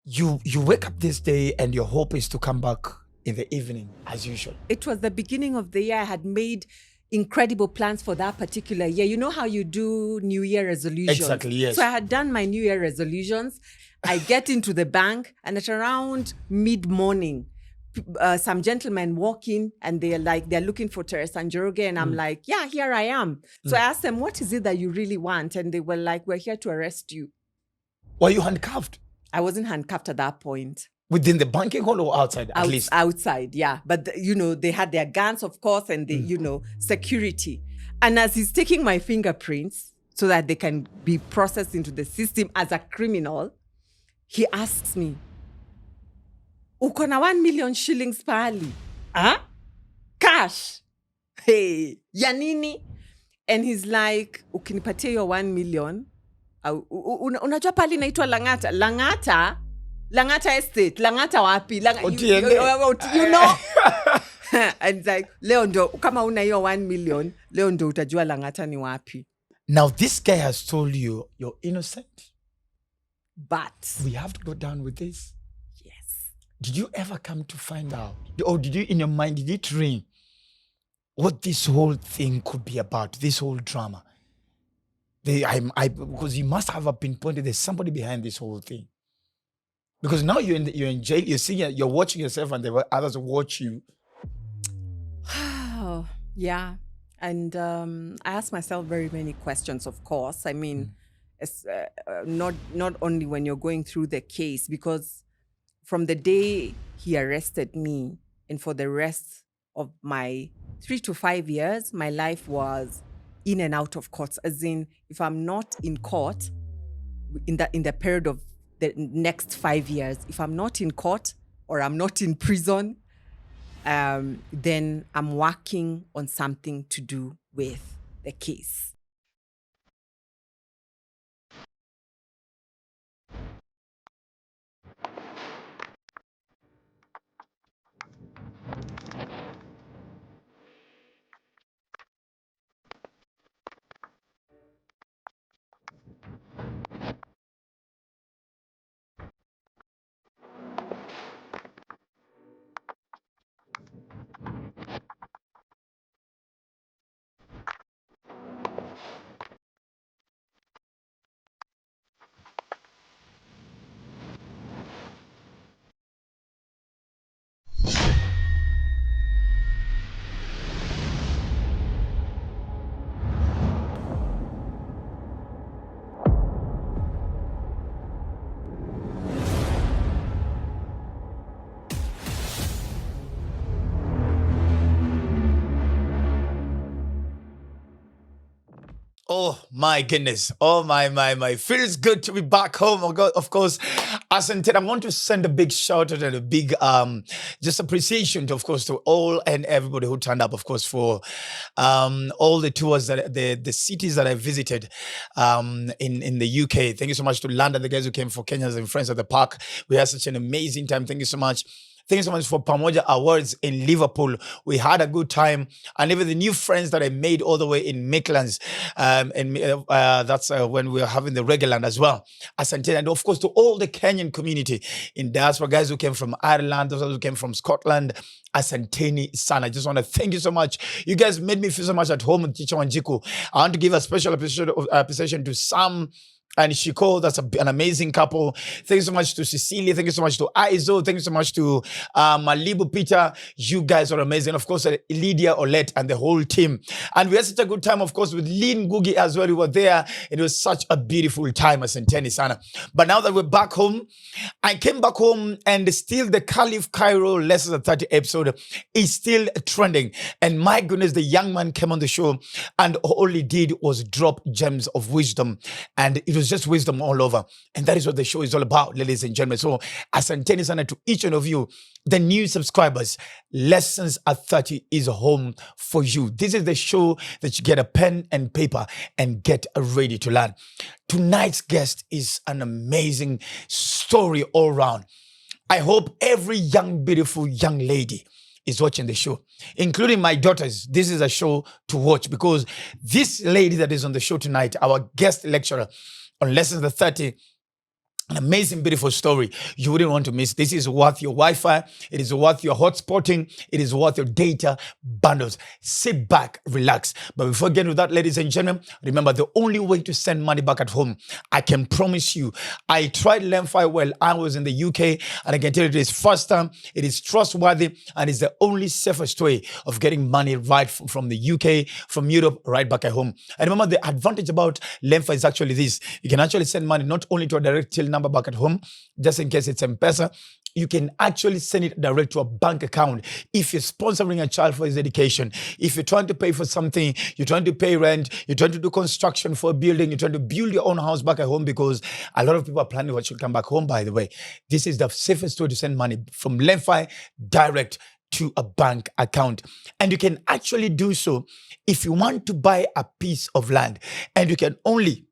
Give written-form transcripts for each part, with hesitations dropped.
you wake up this day and your hope is to come back in the evening as usual. It was the beginning of the year. I had made incredible plans for that particular year. You know how you do New Year resolutions? Exactly, yes. So I had done my New Year resolutions. I get into the bank, and at around mid-morning, some gentlemen walk in and they're looking for Teresa Njoroge, and I'm like, yeah, here I am. So I asked them, what is it that you really want? And they were like, we're here to arrest you. Were you handcuffed? I wasn't handcuffed at that point. Within the banking hall or outside, at least? Outside, yeah. But, they had their guns, of course, and the, security. And as he's taking my fingerprints so that they can be processed into the system as a criminal, he asks me, uko na 1 million shillings pali? Huh? Cash? Hey, ya nini? And he's like, ukinipatia your 1 million, unajua pali naitwa Langata? Langata Estate. Langata wapi? You know? And it's like, leo ndo, kama una hiyo 1 million, leo ndo utajua Langata ni wapi. Now this guy has told you you're innocent. But we have to go down with this. Yes. Did you ever come to find out? Or did you, in your mind, did it ring what this whole thing could be about, this whole drama? Because you must have pinpointed there's somebody behind this whole thing. Because now you're in jail, you're watching yourself, and the others watch you. Yeah. And I asked myself very many questions, of course. I mean, it's, not only when you're going through the case, because from the day he arrested me and for the rest of my 3 to 5 years, my life was in and out of courts. As in, if I'm not in court in the period of the next 5 years, if I'm not in court or I'm not in prison, then I'm working on something to do with the case. Oh my goodness. Oh my. Feels good to be back home. Oh God, of course. As intended, I want to send a big shout out and a big just appreciation, of course, to all and everybody who turned up, of course, for all the tours that the cities that I visited in the UK. Thank you so much to London, the guys who came for Kenyans and Friends at the Park. We had such an amazing time. Thank you so much. Thank you so much for Pamoja Awards in Liverpool. We had a good time. And even the new friends that I made all the way in Midlands. That's when we were having the Regaland as well. Asante. And of course, to all the Kenyan community in diaspora, guys who came from Ireland, those who came from Scotland. Asanteni sana. I just want to thank you so much. You guys made me feel so much at home with Teacher Wanjiku. I want to give a special appreciation to Sam and Shiko. That's an amazing couple. Thank you so much to Cecilia. Thank you so much to Aizo. Thank you so much to Malibu Peter. You guys are amazing. Of course, Lydia, Olette, and the whole team. And we had such a good time, of course, with Lynn Gugi as well. We were there. It was such a beautiful time, Asanteni sana. But now that we're back home, I came back home and still the Caliph Cairo Lessons at 30 episode is still trending. And my goodness, the young man came on the show and all he did was drop gems of wisdom. And it was just wisdom all over. And that is what the show is all about, ladies and gentlemen. So asanteni sana to each one of you, the new subscribers. Lessons at 30 is home for you. This is the show that you get a pen and paper and get ready to learn. Tonight's guest is an amazing story all around. I hope every young, beautiful young lady is watching the show, including my daughters. This is a show to watch because this lady that is on the show tonight, our guest lecturer on Lessons at 30, An amazing, beautiful story. You wouldn't want to miss. This is worth your Wi-Fi. It is worth your hotspotting. It is worth your data bundles. Sit back, relax. But before getting to that, ladies and gentlemen, remember the only way to send money back at home, I can promise you, I tried LearnFi while I was in the UK, and I can tell you it is faster, it is trustworthy, and it's the only safest way of getting money right from the UK, from Europe, right back at home. And remember, the advantage about LearnFi is actually this. You can actually send money not only to a direct till number back at home, just in case it's M-Pesa, you can actually send it direct to a bank account. If you're sponsoring a child for his education, if you're trying to pay for something, you're trying to pay rent, you're trying to do construction for a building, you're trying to build your own house back at home, because a lot of people are planning what should come back home, by the way. This is the safest way to send money from LearnFi direct to a bank account. And you can actually do so if you want to buy a piece of land, and you can only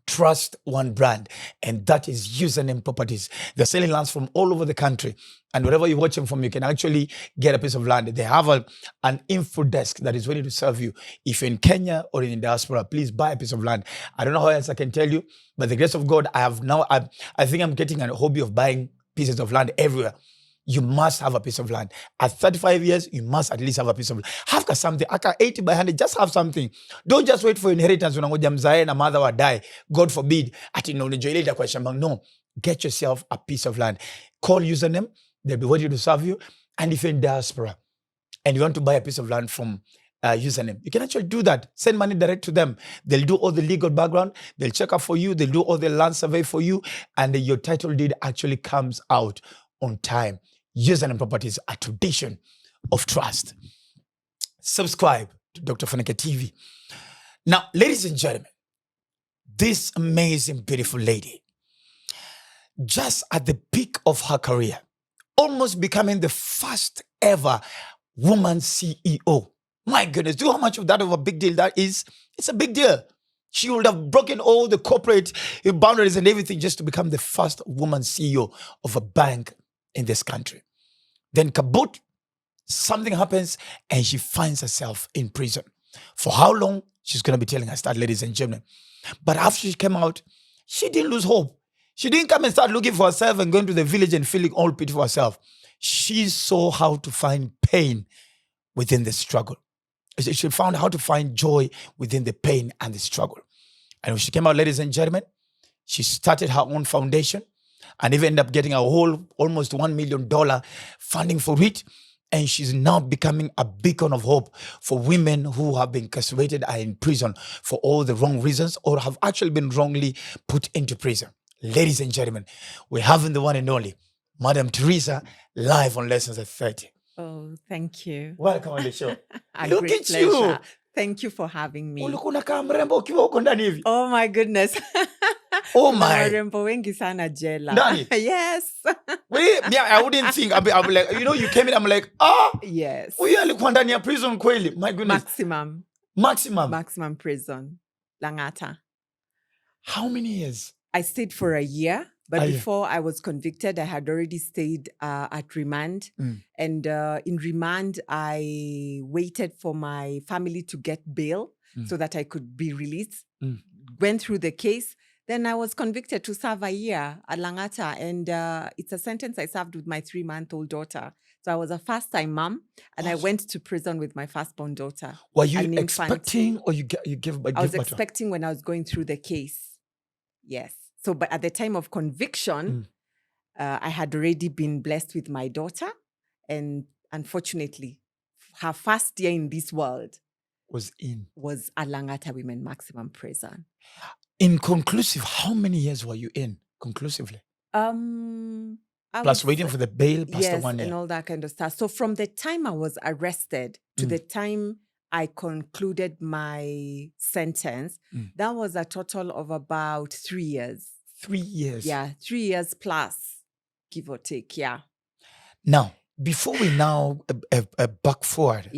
trust one brand, and that is Username Properties. They're selling lands from all over the country, and wherever you're watching from, you can actually get a piece of land. They have an info desk that is ready to serve you. If you're in Kenya or in diaspora, please buy a piece of land. I don't know how else I can tell you, but the grace of God, I think I'm getting a hobby of buying pieces of land everywhere. You must have a piece of land. At 35 years, you must at least have a piece of land. Have something. Aka 80 by 100, just have something. Don't just wait for inheritance. Unangoja mzae na mother will die. God forbid. No. Get yourself a piece of land. Call Username. They'll be ready to serve you. And if you're in diaspora and you want to buy a piece of land from Username, you can actually do that. Send money direct to them. They'll do all the legal background. They'll check up for you. They'll do all the land survey for you. And your title deed actually comes out on time. Username Properties, a tradition of trust. Subscribe to Dr. Ofweneke TV. Now, ladies and gentlemen, this amazing, beautiful lady, just at the peak of her career, almost becoming the first ever woman CEO. My goodness, do you know how much of a big deal that is? It's a big deal. She would have broken all the corporate boundaries and everything just to become the first woman CEO of a bank in this country. Then kaboot, something happens and she finds herself in prison. For how long? She's going to be telling us that, ladies and gentlemen. But after she came out, she didn't lose hope. She didn't come and start looking for herself and going to the village and feeling all pity for herself. She saw how to find pain within the struggle. She found how to find joy within the pain and the struggle. And when she came out, ladies and gentlemen, she started her own foundation, and even ended up getting a whole almost $1 million funding for it. And she's now becoming a beacon of hope for women who have been incarcerated, are in prison for all the wrong reasons, or have actually been wrongly put into prison. Ladies and gentlemen, we're having the one and only Madam Teresa live on Lessons at 30. Oh, thank you. Welcome on the show. A Look great at pleasure. you. Thank you for having me. Oh Oh my goodness. my. Warembo wengi sana jela. Ndani? Yes. I wouldn't think. I'll be like, you came in, I'm like, Yes. huyu alikuwa ndani ya prison kweli. My goodness. Maximum prison. Langata. How many years? I stayed for a year. But before I was convicted, I had already stayed at remand. And in remand, I waited for my family to get bail so that I could be released. Went through the case. Then I was convicted to serve a year at Langata. And it's a sentence I served with my 3-month-old daughter. So I was a first-time mom, and I went to prison with my firstborn daughter. Were you expecting, or you gave birth? I was expecting when I was going through the case. Yes. So, but at the time of conviction, I had already been blessed with my daughter. And unfortunately, her first year in this world was at Langata Women Maximum Prison. In conclusive, how many years were you in conclusively? Plus waiting for the bail, plus the 1 year. And all that kind of stuff. So from the time I was arrested to the time I concluded my sentence, that was a total of about 3 years. 3 years? Yeah, 3 years plus, give or take, yeah. Now, before we now back forward,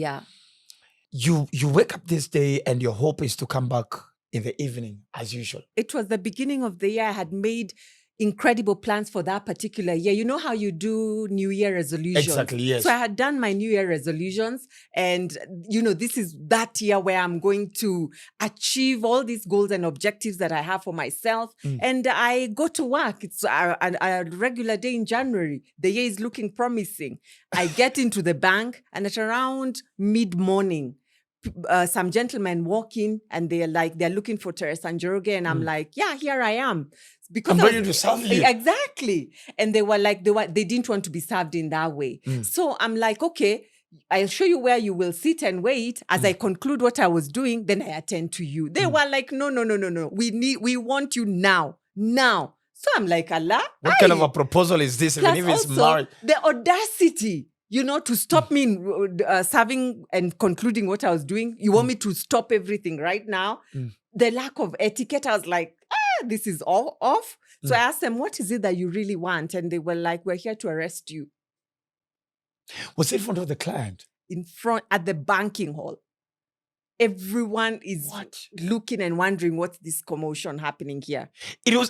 you wake up this day and your hope is to come back in the evening as usual. It was the beginning of the year. I had made incredible plans for that particular year. You know how you do New Year resolutions? Exactly, yes. So I had done my New Year resolutions, and this is that year where I'm going to achieve all these goals and objectives that I have for myself. And I go to work. It's a regular day in January. The year is looking promising. I get into the bank, and at around mid-morning, some gentlemen walk in, and they're looking for Teresa Njoroge, and I'm like, yeah, here I am. Because I'm ready to serve you. Exactly. And they were like, they didn't want to be served in that way. So I'm like, okay, I'll show you where you will sit and wait. As I conclude what I was doing, then I attend to you. They were like, no. We want you now. So I'm like, Allah. What kind of a proposal is this? Plus Even if it's also, married. the audacity, to stop me in serving and concluding what I was doing. You want me to stop everything right now? The lack of etiquette, I was like, this is all off. So I asked them, what is it that you really want? And they were like, we're here to arrest you. Was it in front of the client? In front, at the banking hall. Everyone is looking and wondering what's this commotion happening here. You're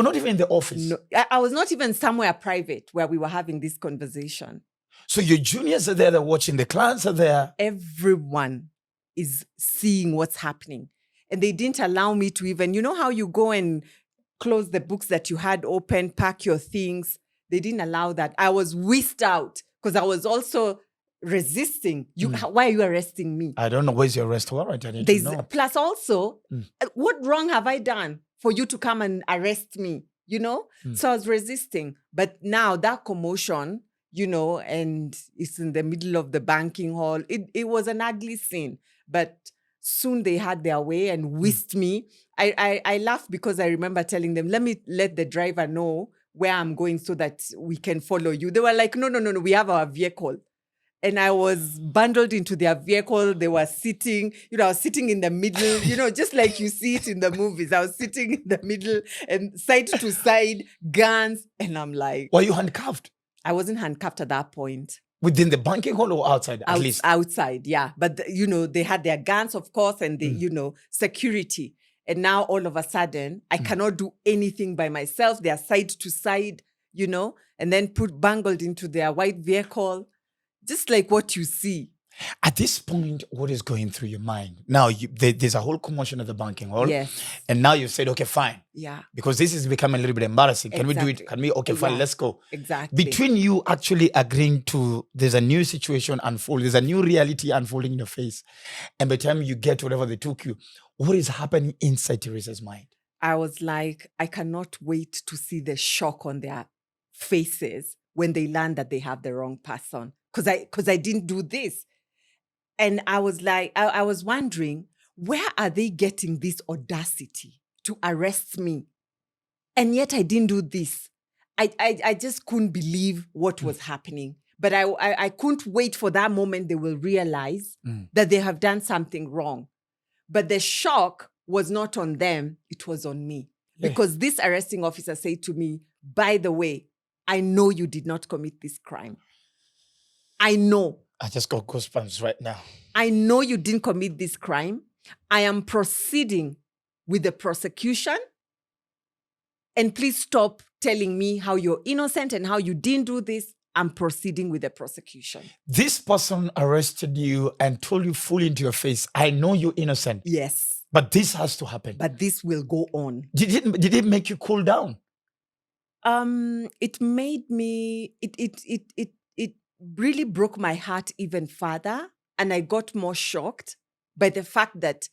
not even in the office. No, I was not even somewhere private where we were having this conversation. So your juniors are there, they're watching, the clients are there. Everyone is seeing what's happening. And they didn't allow me to even, how you go and close the books that you had open, pack your things. They didn't allow that. I was whisked out because I was also resisting. Why are you arresting me? I don't know. Where's your arrest warrant? I need to know. Plus also, what wrong have I done for you to come and arrest me? So I was resisting. But now that commotion, and it's in the middle of the banking hall. It was an ugly scene. But soon they had their way and whisked me. I laughed because I remember telling them, let the driver know where I'm going so that we can follow you. They were like, no, we have our vehicle. And I was bundled into their vehicle. They were sitting, I was sitting in the middle, just like you see it in the movies. I was sitting in the middle and side to side, guns. And I'm like... Were you handcuffed? I wasn't handcuffed at that point. Within the banking hall or outside, at least? Outside, yeah. But, they had their guns, of course, and the, security. And now, all of a sudden, I cannot do anything by myself. They are side to side, and then bungled into their white vehicle. Just like what you see. At this point, what is going through your mind? Now, there's a whole commotion at the banking hall. Yes. And now you've said, okay, fine. Yeah. Because this is becoming a little bit embarrassing. Can we do it? Can we? Okay, fine, let's go. Exactly. Between you actually agreeing to, there's a new situation unfolding, there's a new reality unfolding in your face. And by the time you get to whatever they took you, what is happening inside Teresa's mind? I was like, I cannot wait to see the shock on their faces when they learn that they have the wrong person. Because I didn't do this. And I was like, I was wondering, where are they getting this audacity to arrest me? And yet I didn't do this. I just couldn't believe what was happening. But I couldn't wait for that moment they will realize that they have done something wrong. But the shock was not on them, it was on me. Because this arresting officer said to me, by the way, I know you did not commit this crime. I know. I just got goosebumps right now. I know you didn't commit this crime. I am proceeding with the prosecution. And please stop telling me how you're innocent and how you didn't do this. I'm proceeding with the prosecution. This person arrested you and told you fully into your face, I know you're innocent. Yes. But this has to happen. But this will go on. Did it make you cool down? It made me, it really broke my heart even further. And I got more shocked by the fact that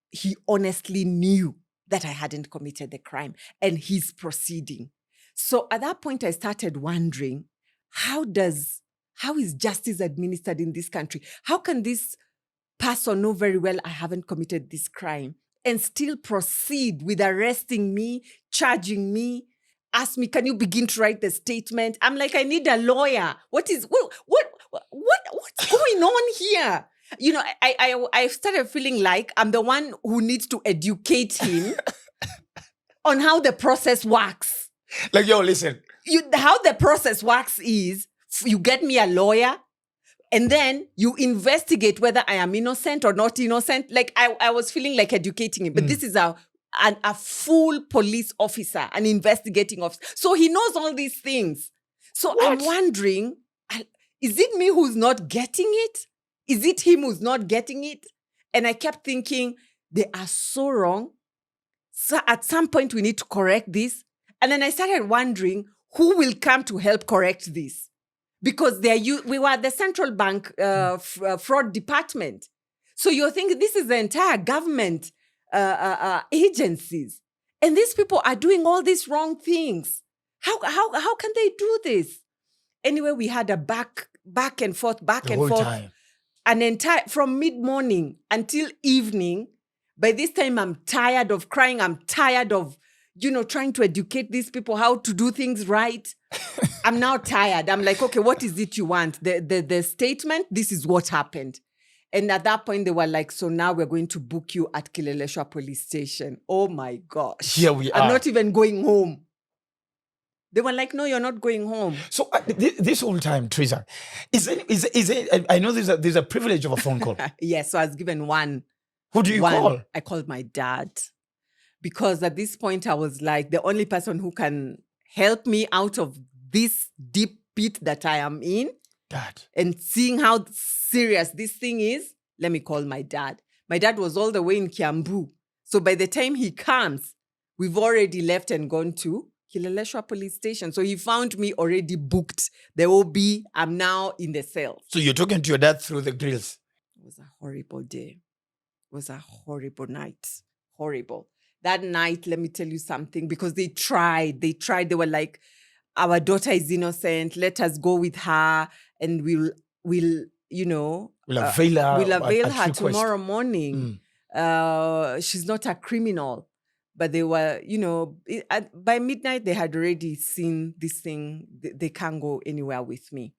he honestly knew that I hadn't committed the crime and he's proceeding. So at that point, I started wondering, how is justice administered in this country? How can this person know very well I haven't committed this crime and still proceed with arresting me, charging me, ask me, can you begin to write the statement? I'm like, I need a lawyer. What's going on here? I started feeling like I'm the one who needs to educate him on how the process works. Like, yo, listen. How the process works is you get me a lawyer and then you investigate whether I am innocent or not innocent. Like I was feeling like educating him, but this is how a full police officer, an investigating officer. So he knows all these things. So I'm wondering, is it me who's not getting it? Is it him who's not getting it? And I kept thinking, they are so wrong. So at some point, we need to correct this. And then I started wondering, who will come to help correct this? Because we were the central bank fraud department. So you're thinking this is the entire government agencies. And these people are doing all these wrong things. How can they do this? Anyway, we had a back and forth. Time. An entire, from mid-morning until evening. By this time, I'm tired of crying. I'm tired of, trying to educate these people how to do things right. I'm now tired. I'm like, okay, what is it you want? The statement, this is what happened. And at that point, they were like, so now we're going to book you at Kileleshwa police station. Oh my gosh. Here we are. I'm not even going home. They were like, no, you're not going home. So this whole time, Teresa, is it? I know there's a privilege of a phone call. Yes, so I was given one. Who do you call? I called my dad. Because at this point, I was like, the only person who can help me out of this deep pit that I am in. Dad. And seeing how serious this thing is, let me call my dad. My dad was all the way in Kiambu. So by the time he comes, we've already left and gone to Kileleshwa police station. So he found me already booked. The OB, I'm now in the cell. So you're talking to your dad through the grills. It was a horrible day. It was a horrible night. Horrible. That night, let me tell you something, because they tried. They were like, our daughter is innocent. Let us go with her and we'll avail her. We'll avail her tomorrow morning. She's not a criminal. But they were, by midnight, they had already seen this thing. They can't go anywhere with me.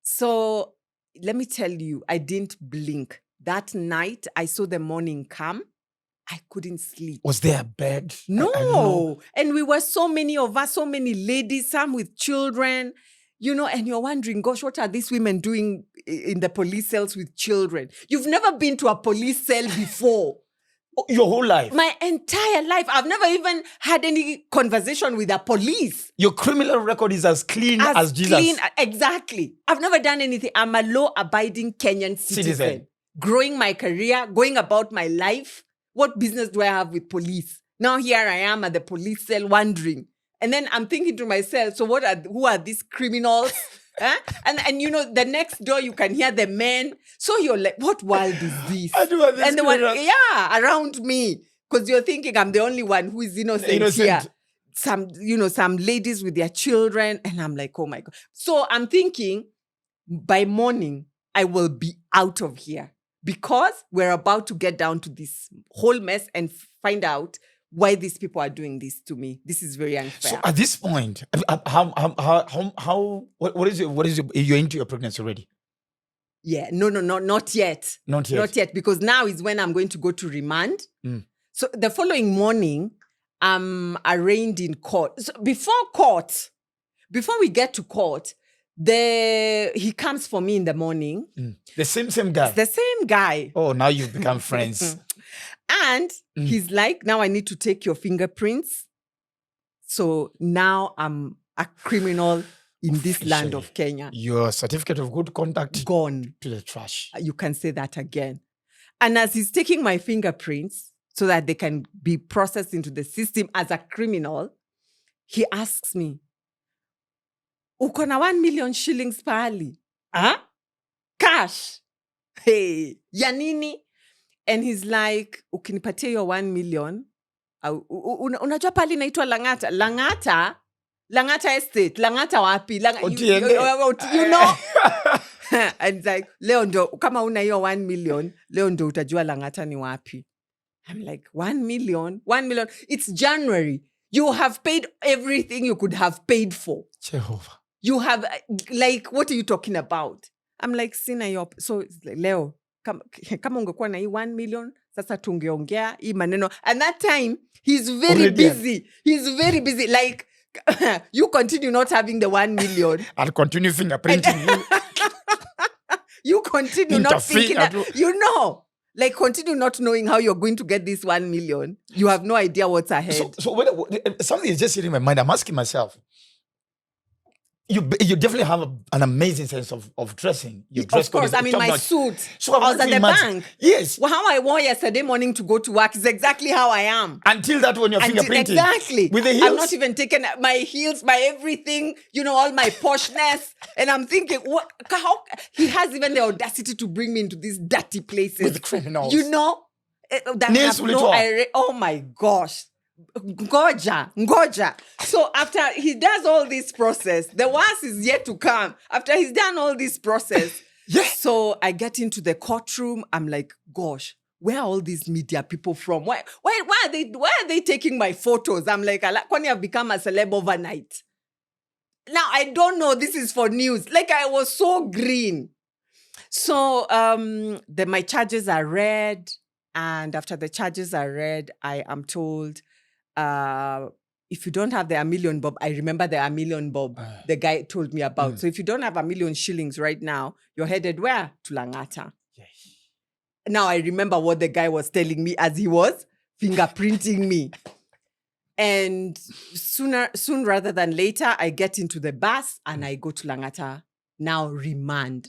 So let me tell you, I didn't blink. That night, I saw the morning come. I couldn't sleep. Was there a bed? No. And we were so many of us, so many ladies, some with children, and you're wondering, gosh, what are these women doing in the police cells with children? You've never been to a police cell before. Your whole life? My entire life. I've never even had any conversation with the police. Your criminal record is as clean as Jesus. Exactly. I've never done anything. I'm a law-abiding Kenyan citizen. Growing my career, going about my life. What business do I have with police? Now here I am at the police cell wondering. And then I'm thinking to myself, so who are these criminals? Huh? And the next door you can hear the men. So you're like, what world is this? And they were, around me. Because you're thinking I'm the only one who is innocent here. Some ladies with their children. And I'm like, oh my God. So I'm thinking, by morning, I will be out of here. Because we're about to get down to this whole mess and find out why these people are doing this to me. This is very unfair. So at this point, what is you're into your pregnancy already? Yeah, no, not yet. Not yet. Because now is when I'm going to go to remand. So the following morning, I'm arraigned in court. So before we get to court, he comes for me in the morning. The same guy? It's the same guy. Oh, now you've become friends. And he's like, now I need to take your fingerprints. So now I'm a criminal in this land of Kenya. Your certificate of good conduct gone to the trash. You can say that again. And as he's taking my fingerprints so that they can be processed into the system as a criminal, he asks me, uko na 1 million shillings pahali? Cash. Hey, ya nini? And he's like, ukinipatia your 1 million, unajua pali naitwa Langata? Langata estate, Langata wapi? You know? And it's like, leo ndo, kama una hiyo 1 million, leo ndo utajua Langata ni wapi. I'm like, 1 million? 1 million? It's January. You have paid everything you could have paid for. Jehovah. You have, like, what are you talking about? I'm like, sina hiyo. So it's like, leo, kama ungekuwa na hii 1 million, sasa tungeongea hii maneno. And that time, he's very busy. He's very busy. Like, you continue not having the 1 million. I'll continue fingerprinting you. You continue not thinking that, Like, continue not knowing how you're going to get this 1 million. You have no idea what's ahead. So something is just hitting my mind. I'm asking myself, you definitely have an amazing sense of dressing. Your dress Of code course, is I'm in my top-notch. suit. So I was at the bank. Yes. Well, how I wore yesterday morning to go to work is exactly how I am. Until that when you're fingerprinted. Exactly. With the heels. I'm not even taking my heels, my everything, all my poshness. And I'm thinking, how he has even the audacity to bring me into these dirty places. With criminals. That Nails have no oh my gosh. Ngoja. So after he does all this process, the worst is yet to come. After he's done all this process, yes. So I get into the courtroom. I'm like, gosh, where are all these media people from? Why are they taking my photos? I'm like, Kwani have become a celeb overnight. Now I don't know. This is for news. Like, I was so green. So my charges are read, and after the charges are read, I am told, if you don't have the 1 million bob, I remember the 1 million bob the guy told me about. So if you don't have 1 million shillings right now, you're headed where? To Langata. Yes. Now I remember what the guy was telling me as he was fingerprinting me. And soon rather than later, I get into the bus and I go to Langata. Now remand.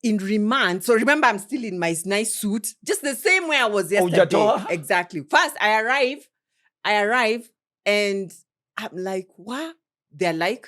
In remand, so remember, I'm still in my nice suit, just the same way I was yesterday. Exactly. First, I arrive, and I'm like, what? They're like,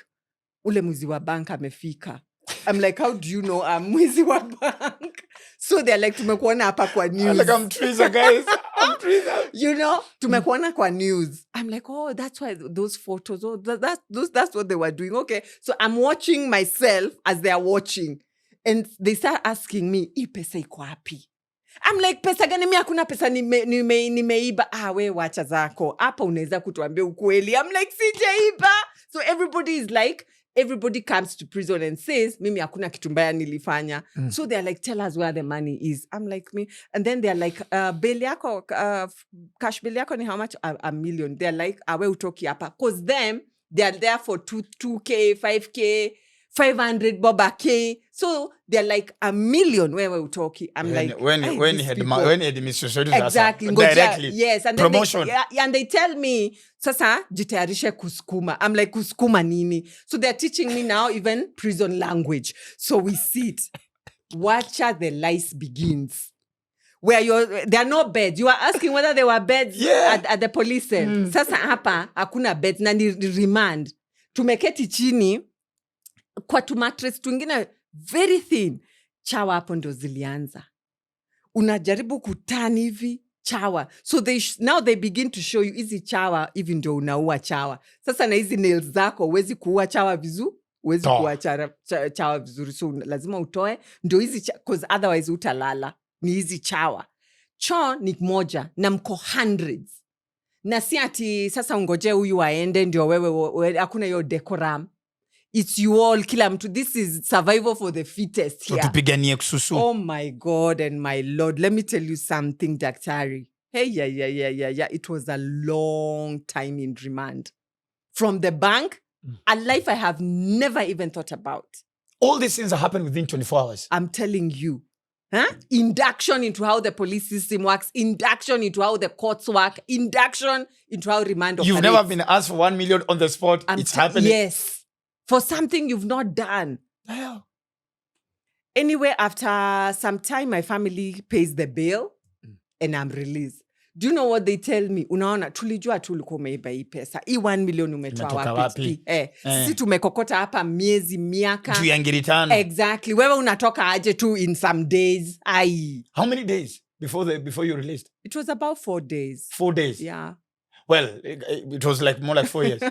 ule mwizi wa bank amefika. I'm like, how do you know I'm mwizi wa bank? So they're like, tumekuona hapa kwa news. Like, I'm Teresa, guys. I'm Teresa. Tumekuona kwa news. I'm like, oh, that's why those photos, that's what they were doing. Okay. So I'm watching myself as they're watching. And they start asking me, hii pesa iko wapi? I'm like, pesa gani? Mi hakuna pesa nimeiba. We wacha zako. Hapa unaweza kutuambia ukweli. I'm like, sijaiba. So everybody comes to prison and says, mimi hakuna kitu mbaya nilifanya. So they're like, tell us where the money is. I'm like, me. And then they're like, bail yako, cash bail yako ni how much? 1 million. They're like, we utoki hapa. Because them, they're there for 2K, 5K, 500 boba K. So they're like 1 million. Where we're talking. I'm when he had administration exactly directly. Yes, and promotion. And they tell me, sasa jitayarishe kuskuma. I'm like, kuskuma nini? So they're teaching me now even prison language. So we sit. Watcha the lice begins. Where there are no beds. You are asking whether there were beds at the police cell. Sasa hapa hakuna beds na ni remand. Tumeketi chini kwa tumatres twingine very thin. Chawa hapo ndo zilianza. Unajaribu kutani hivi chawa. So now they begin to show you hizi chawa hivi ndio unaua chawa. Sasa na hizi nails zako huwezi kuua chawa vizuri. Huwezi kuua chawa vizuri. So lazima utoe ndio hizi because otherwise utalala. Ni hizi chawa. Cho ni moja na mko hundreds. Na si ati sasa ungoje huyu aende ndio wewe hakuna hiyo decorum. It's you all, kila mtu. This is survival for the fittest here. Tupiganie kususu. Oh my God and my Lord. Let me tell you something, Daktari. Hey, yeah. It was a long time in remand. From the bank, a life I have never even thought about. All these things are happening within 24 hours. I'm telling you. Induction into how the police system works. Induction into how the courts work. Induction into how remand operates. You've never been asked for 1 million on the spot. It's happening. Yes. For something you've not done. Yeah. Anyway, after some time, my family pays the bill and I'm released. Do you know what they tell me? Unaona, tulijua tulikuwa umeiba hii pesa. Hii 1 million umetoa wapi? Sisi tumekokota hapa miezi miaka. Juu ya ngiri tano. Exactly. Wewe unatoka aje tu in some days. How many days before you released? It was about 4 days. 4 days? Yeah. Well, it was like more like 4 years.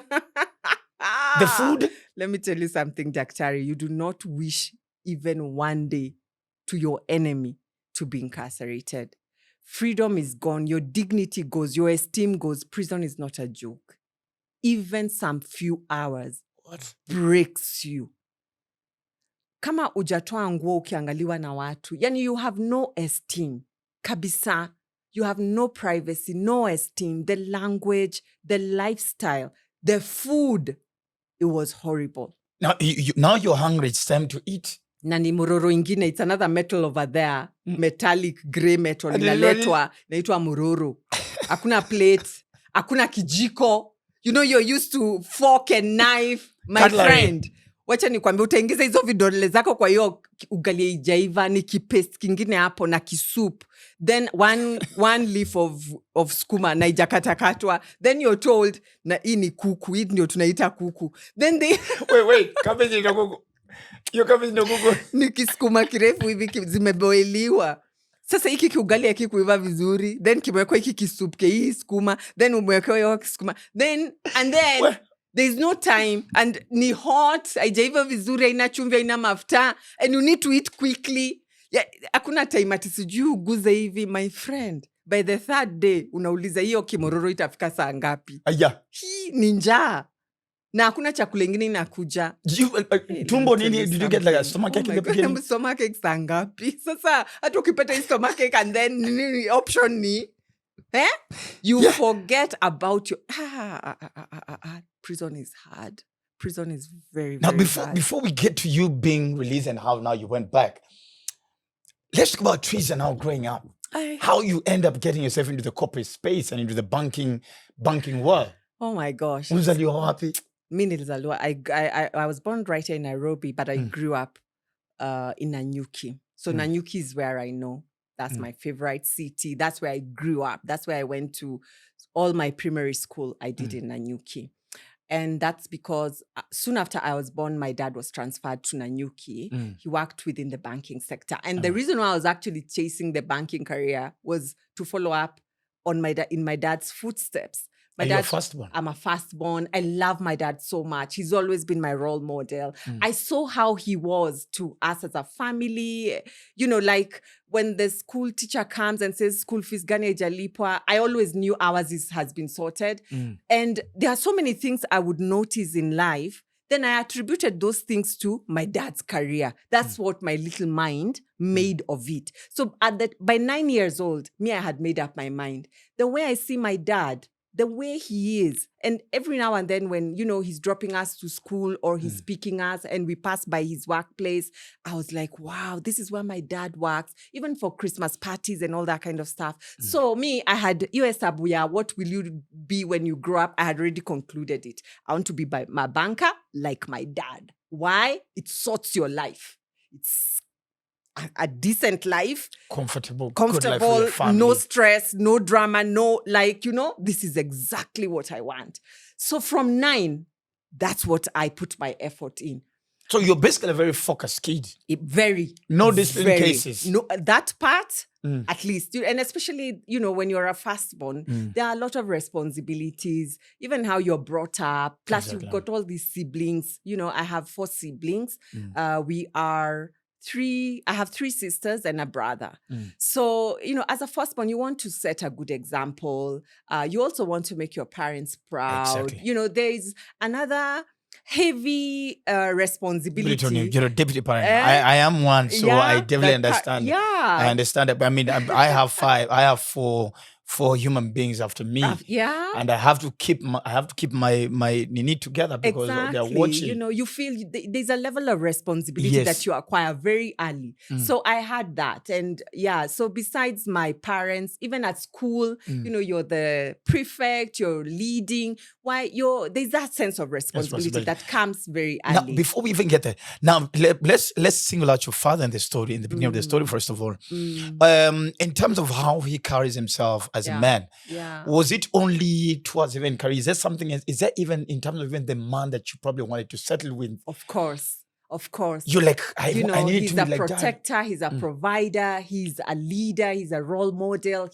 The food? Let me tell you something, Daktari. You do not wish even one day to your enemy to be incarcerated. Freedom is gone. Your dignity goes. Your esteem goes. Prison is not a joke. Even some few hours breaks you. Kama hujatoa nguo ukiangaliwa na watu. Yani you have no esteem. Kabisa. You have no privacy, no esteem. The language, the lifestyle, the food. It was horrible. Now, now you're hungry. It's time to eat. na ni mororo ingine, it's another metal over there, metallic grey metal inaletwa, naitwa mororo. Hakuna plate, hakuna kijiko. You know, you're used to fork and knife. My Cutlery. friend, wacha nikwambie, utaingiza hizo vidole zako kwa hiyo ugali ijaiva, ni kipaste kingine hapo na kisup, then one leaf of skuma na ijakatakatwa, then you're told na hii ni kuku, hii ndio tunaita kuku, then they wait, cabbage na kuku. Hiyo cabbage na kuku ni kiskuma kirefu hivi zimeboiliwa. Sasa hiki kiugali hakikuiva vizuri, then kimewekwa hiki kisup ke hii skuma, then umewekwa hiyo skuma, then there's no time, and ni hot, haijaiva vizuri, haina chumvi, haina mafuta, and you need to eat quickly. Hakuna time ati sijui uguze hivi. My friend, by the third day unauliza hiyo kimororo itafika saa ngapi? Hii ni njaa na hakuna chakula ingine inakuja. Tumbo nini? Did you get like a stomachache in the beginning? Stomachache saa ngapi? Sasa hata ukipata stomachache and then option ni you forget about your prison is hard. Prison is very, very hard. Before we get to you being released and how now you went back, let's talk about Teresa now growing up. How you end up getting yourself into the corporate space and into the banking world. Oh my gosh. Ulizaliwa wapi? Mi nilizaliwa. I was born right here in Nairobi, but I grew up in Nanyuki. So Nanyuki is where I know. That's my favorite city. That's where I grew up. That's where I went to all my primary school. I did in Nanyuki. And that's because soon after I was born, my dad was transferred to Nanyuki. He worked within the banking sector. And the reason why I was actually chasing the banking career was to follow up on in my dad's footsteps. You're a firstborn. I'm a firstborn. I love my dad so much. He's always been my role model. I saw how he was to us as a family. You know, like when the school teacher comes and says school fees gani haijalipwa, I always knew ours has been sorted. And there are so many things I would notice in life. Then I attributed those things to my dad's career. That's what my little mind made of it. So by 9 years old, I had made up my mind. The way I see my dad, the way he is, and every now and then when, you know, he's dropping us to school or he's picking us and we pass by his workplace, I was like, wow, this is where my dad works, even for Christmas parties and all that kind of stuff. So I had, what will you be when you grow up? I had already concluded it. I want to be my banker like my dad. Why? It sorts your life. It's a decent life. Comfortable good life for your family. No stress, no drama, this is exactly what I want. So from 9, that's what I put my effort in. So you're basically a very focused kid. No discipline cases. No, that part, at least. And especially, when you're a firstborn, there are a lot of responsibilities, even how you're brought up. Plus, you've got all these siblings. I have 4 siblings. I have 3 sisters and a brother. So, as a firstborn, you want to set a good example. You also want to make your parents proud. Exactly. There is another heavy responsibility. You're a deputy parent. I am one, so I definitely understand. I understand it. But I mean, I have 5. I have 4 human beings after me. And I have to keep my Nini together because they're watching. You feel there's a level of responsibility that you acquire very early. So I had that. And so besides my parents, even at school, you're the prefect, you're leading. There's that sense of responsibility that comes very early. Now, before we even get there, now let's single out your father in the story, in the beginning of the story, first of all. In terms of how he carries himself as a man, was it only towards even career? Is there something else? Is there even in terms of even the man that you probably wanted to settle with? Of course. You're like, I need he's to a be like protector, that. he's a provider, he's a leader, he's a role model.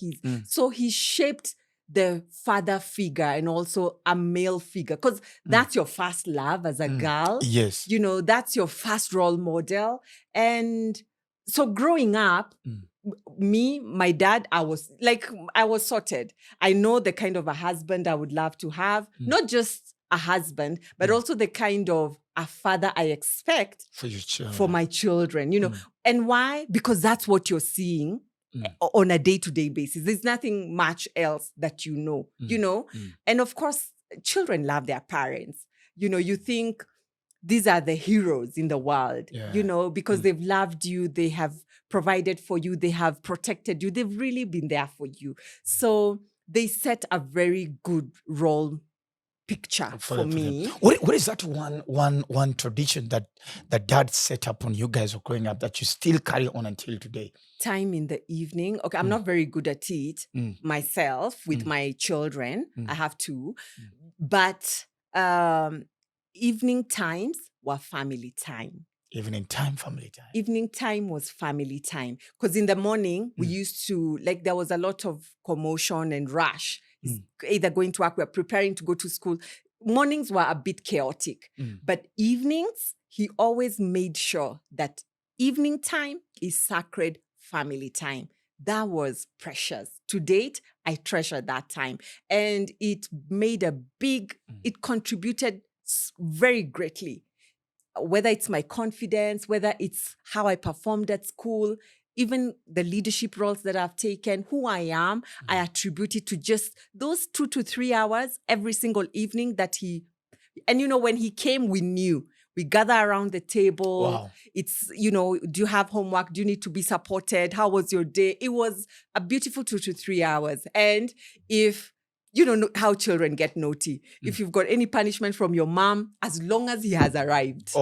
So he shaped the father figure and also a male figure, because that's your first love as a girl. Yes. That's your first role model. And so growing up, my dad, I was sorted. I know the kind of a husband I would love to have, not just a husband, but also the kind of a father I expect for your children. For my children, And why? Because that's what you're seeing on a day-to-day basis. There's nothing much else that And of course, children love their parents. You think these are the heroes in the world, Yeah. you know, because they've loved you, they have provided for you, they have protected you, they've really been there for you. So they set a very good role picture for me. What is that one tradition that dad set up when you guys were growing up that you still carry on until today? Time in the evening. Okay, I'm not very good at it myself with my children. I have two. But evening times were family time. Evening time, family time. Evening time was family time. Because in the morning, we used to, like, there was a lot of commotion and rush. Either going to work, we're preparing to go to school. Mornings were a bit chaotic. But evenings, he always made sure that evening time is sacred family time. That was precious. To date, I treasure that time. And it made it contributed very greatly. Whether it's my confidence, whether it's how I performed at school, even the leadership roles that I've taken, who I am, I attribute it to just those 2 to 3 hours every single evening that and you know, when he came, we knew. We gather around the table. Wow. It's, you know, do you have homework? Do you need to be supported? How was your day? It was a beautiful 2 to 3 hours. And if you don't know how children get naughty, if you've got any punishment from your mom, as long as he has arrived,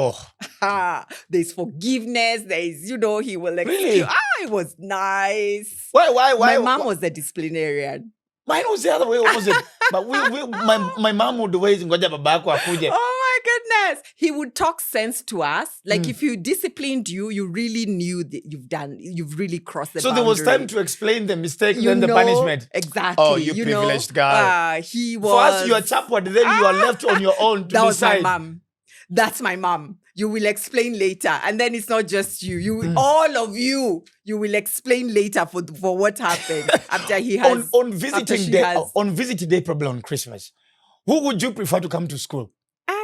there's forgiveness. There's, you know, he will Really? it was nice. Why? My mom was the disciplinarian. Mine was the other way opposite. But my mom would wait and go to babako akuje. Oh my goodness. He would talk sense to us. Like if you disciplined you really knew that you've really crossed the boundary. So there was time to explain the mistake and the punishment. Exactly. Oh, you privileged guy. He was. First you are chapward, then you are left on your own to that was decide. my mom. That's my mom. You will explain later. And then it's not just you. All of you will explain later for what happened after he has. On visiting day, probably on Christmas. Who would you prefer to come to school?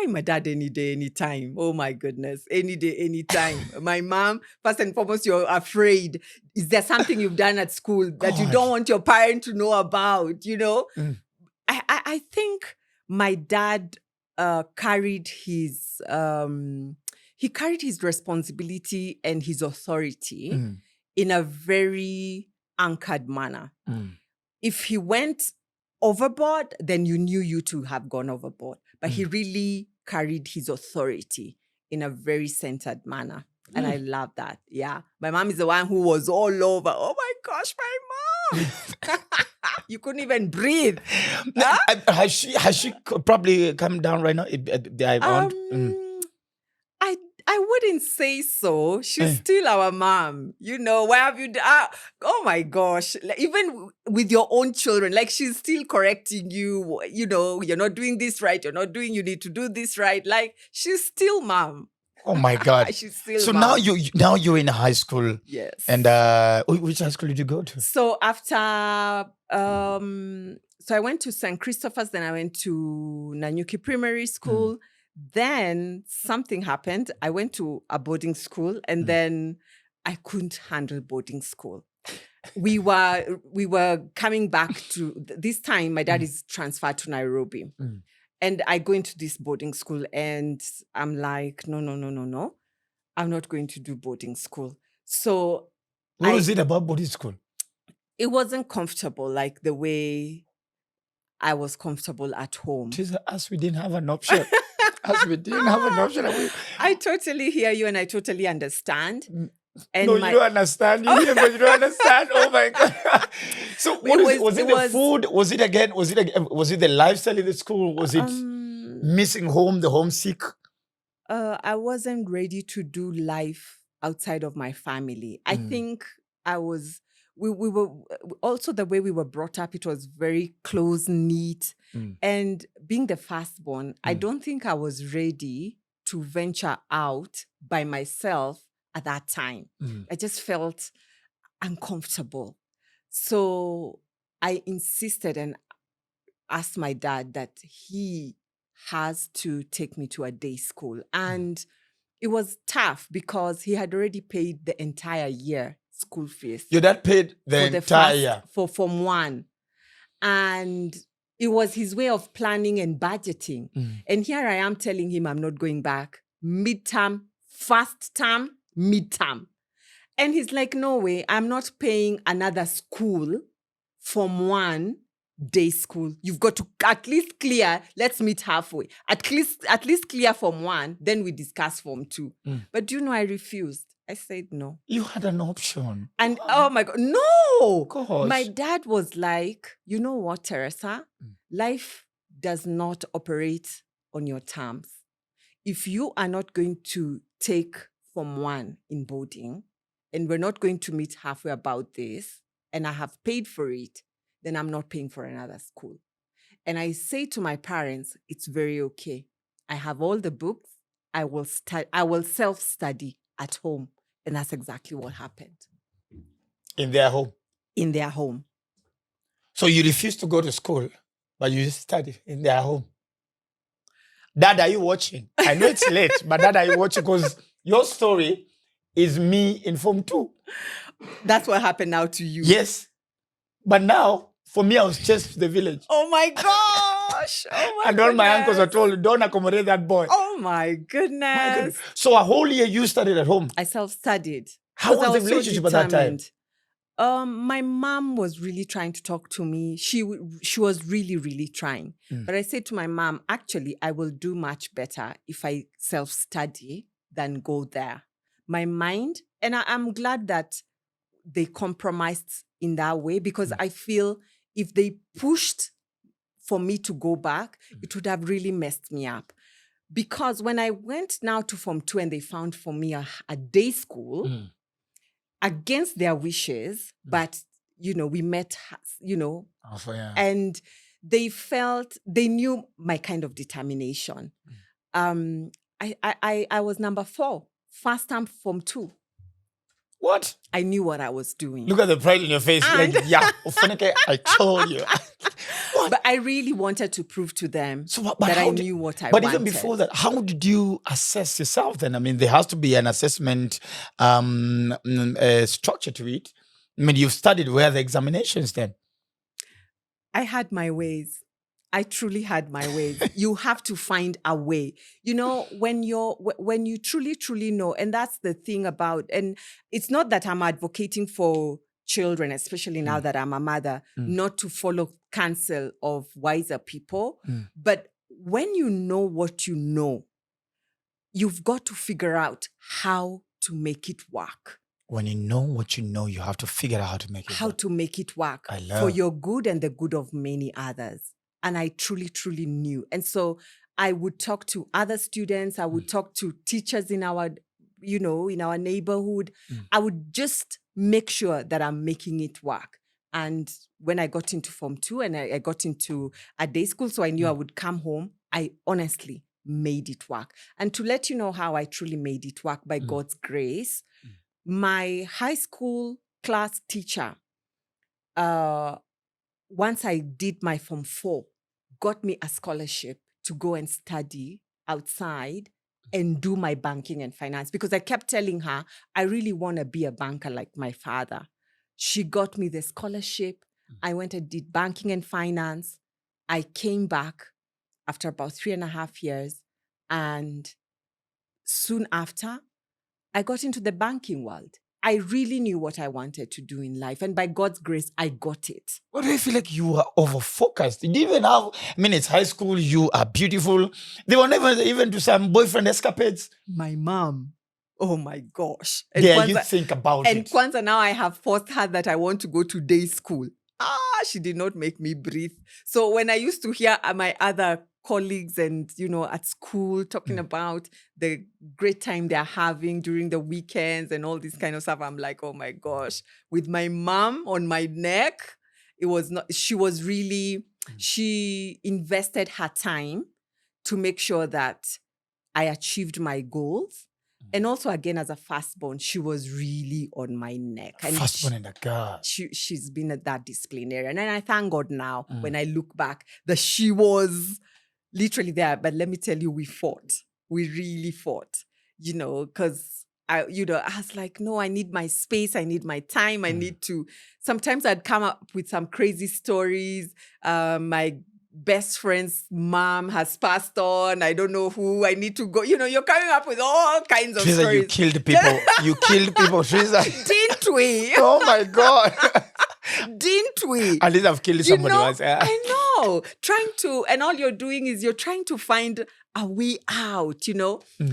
My dad any day, any time. Oh my goodness. Any day, any time. My mom, first and foremost, you're afraid. Is there something you've done at school that you don't want your parent to know about? You know? I think my dad carried his responsibility and his authority in a very anchored manner. If he went overboard, then you knew you to have gone overboard. But he really carried his authority in a very centered manner. And I love that. Yeah. My mom is the one who was all over. Oh my gosh, my mom. You couldn't even breathe. Huh? Has she probably come down right now? I wouldn't say so. She's still our mom. You know, why have you done? Oh my gosh. Like, even with your own children, like she's still correcting you. You know, you're not doing this right. You need to do this right. Like she's still mom. Oh my God. She's still so mom. now you're in high school. Yes. And which high school did you go to? So after so I went to St. Christopher's, then I went to Nanyuki Primary School. Then something happened. I went to a boarding school and then I couldn't handle boarding school. We were coming back to this time. My dad is transferred to Nairobi. And I go into this boarding school and I'm like, no. I'm not going to do boarding school. So what was it about boarding school? It wasn't comfortable like the way I was comfortable at home. As we didn't have an option. I totally hear you and I totally understand. And no, you don't understand. You hear, but you don't understand. Oh my God. So was it the food? Was it the lifestyle in the school? Was it missing home, the homesick? I wasn't ready to do life outside of my family. I think we were also the way we were brought up, it was very close knit. And being the firstborn, I don't think I was ready to venture out by myself at that time. I just felt uncomfortable. So I insisted and asked my dad that he has to take me to a day school. And it was tough because he had already paid the entire year school fees. Your dad paid the entire year? For Form 1. And it was his way of planning and budgeting. And here I am telling him I'm not going back. midterm, first term, midterm. And he's like, no way, I'm not paying another school Form 1 day school. You've got to at least clear, let's meet halfway. At least clear Form 1, then we discuss Form 2. But do you know I refused? I said no. You had an option. And oh my God, no! Gosh. My dad was like, you know what, Teresa? Life does not operate on your terms. If you are not going to take Form 1 in boarding, and we're not going to meet halfway about this, and I have paid for it, then I'm not paying for another school. And I say to my parents, it's very okay. I have all the books. I will self-study at home. And that's exactly what happened. In their home? In their home. So you refused to go to school, but you studied in their home. Dad, are you watching? I know it's late, but Dad, are you watching? Because your story is me in Form 2. That's what happened now to you. Yes. But now, for me, I was just to the village. Oh my gosh. Oh my And all my goodness. uncles are told, don't accommodate that boy. Oh my goodness. My goodness. So a whole year you studied at home. I self-studied. How 'Cause I was the relationship at that time? My mom was really trying to talk to me. She was really, really trying. But I said to my mom, actually, I will do much better if I self-study than go there. My mind, and I'm glad that they compromised in that way, because I feel if they pushed for me to go back, it would have really messed me up. Because when I went now to Form 2 and they found for me a day school, against their wishes, but, we met, and they knew my kind of determination. I was number 4, first time Form 2. What? I knew what I was doing. Look at the pride in your face. Like, yeah, Ofweneke, I told you. But I really wanted to prove to them that I knew what I wanted. But even before that, how did you assess yourself then? I mean, there has to be an assessment structure to it. I mean, you've studied. Where are the examinations then? I had my ways. I truly had my ways. You have to find a way. When you truly, truly know, and that's the thing about, and it's not that I'm advocating for children, especially now that I'm a mother, not to follow counsel of wiser people. But when you know what you know, you've got to figure out how to make it work. When you know what you know, you have to figure out how to make it work. For your good and the good of many others. And I truly, truly knew. And so I would talk to other students. I would talk to teachers in our neighborhood. I would just make sure that I'm making it work. And when I got into Form 2 and I got into a day school, so I knew I would come home, I honestly made it work. And to let you know how I truly made it work by God's grace, my high school class teacher, once I did my Form 4, got me a scholarship to go and study outside and do my banking and finance, because I kept telling her, I really want to be a banker like my father. She got me the scholarship. I went and did banking and finance. I came back after about 3.5 years. And soon after, I got into the banking world. I really knew what I wanted to do in life. And by God's grace, I got it. What do you feel like you were over-focused? You didn't even have, it's high school, you are beautiful. They were never even to some boyfriend escapades. My mom, oh my gosh. And yeah, you think about it. And Kwanzaa, now I have forced her that I want to go to day school. She did not make me breathe. So when I used to hear my other colleagues and, at school talking about the great time they're having during the weekends and all this kind of stuff, I'm like, oh my gosh, with my mom on my neck, it was not, she was really, she invested her time to make sure that I achieved my goals. And also, again, as a firstborn, she was really on my neck. And firstborn in the girl. She's been at that disciplinarian. And I thank God now, when I look back, that she was literally there. But let me tell you, we fought. We really fought, because I was like, no, I need my space. I need my time. I need to, sometimes I'd come up with some crazy stories. My best friend's mom has passed on. I don't know who. I need to go. You're coming up with all kinds of Teresa, stories. you killed people. You killed people, Teresa. Didn't we? Oh my God. Didn't we? At least I've killed somebody once. I know. And all you're doing is you're trying to find a way out,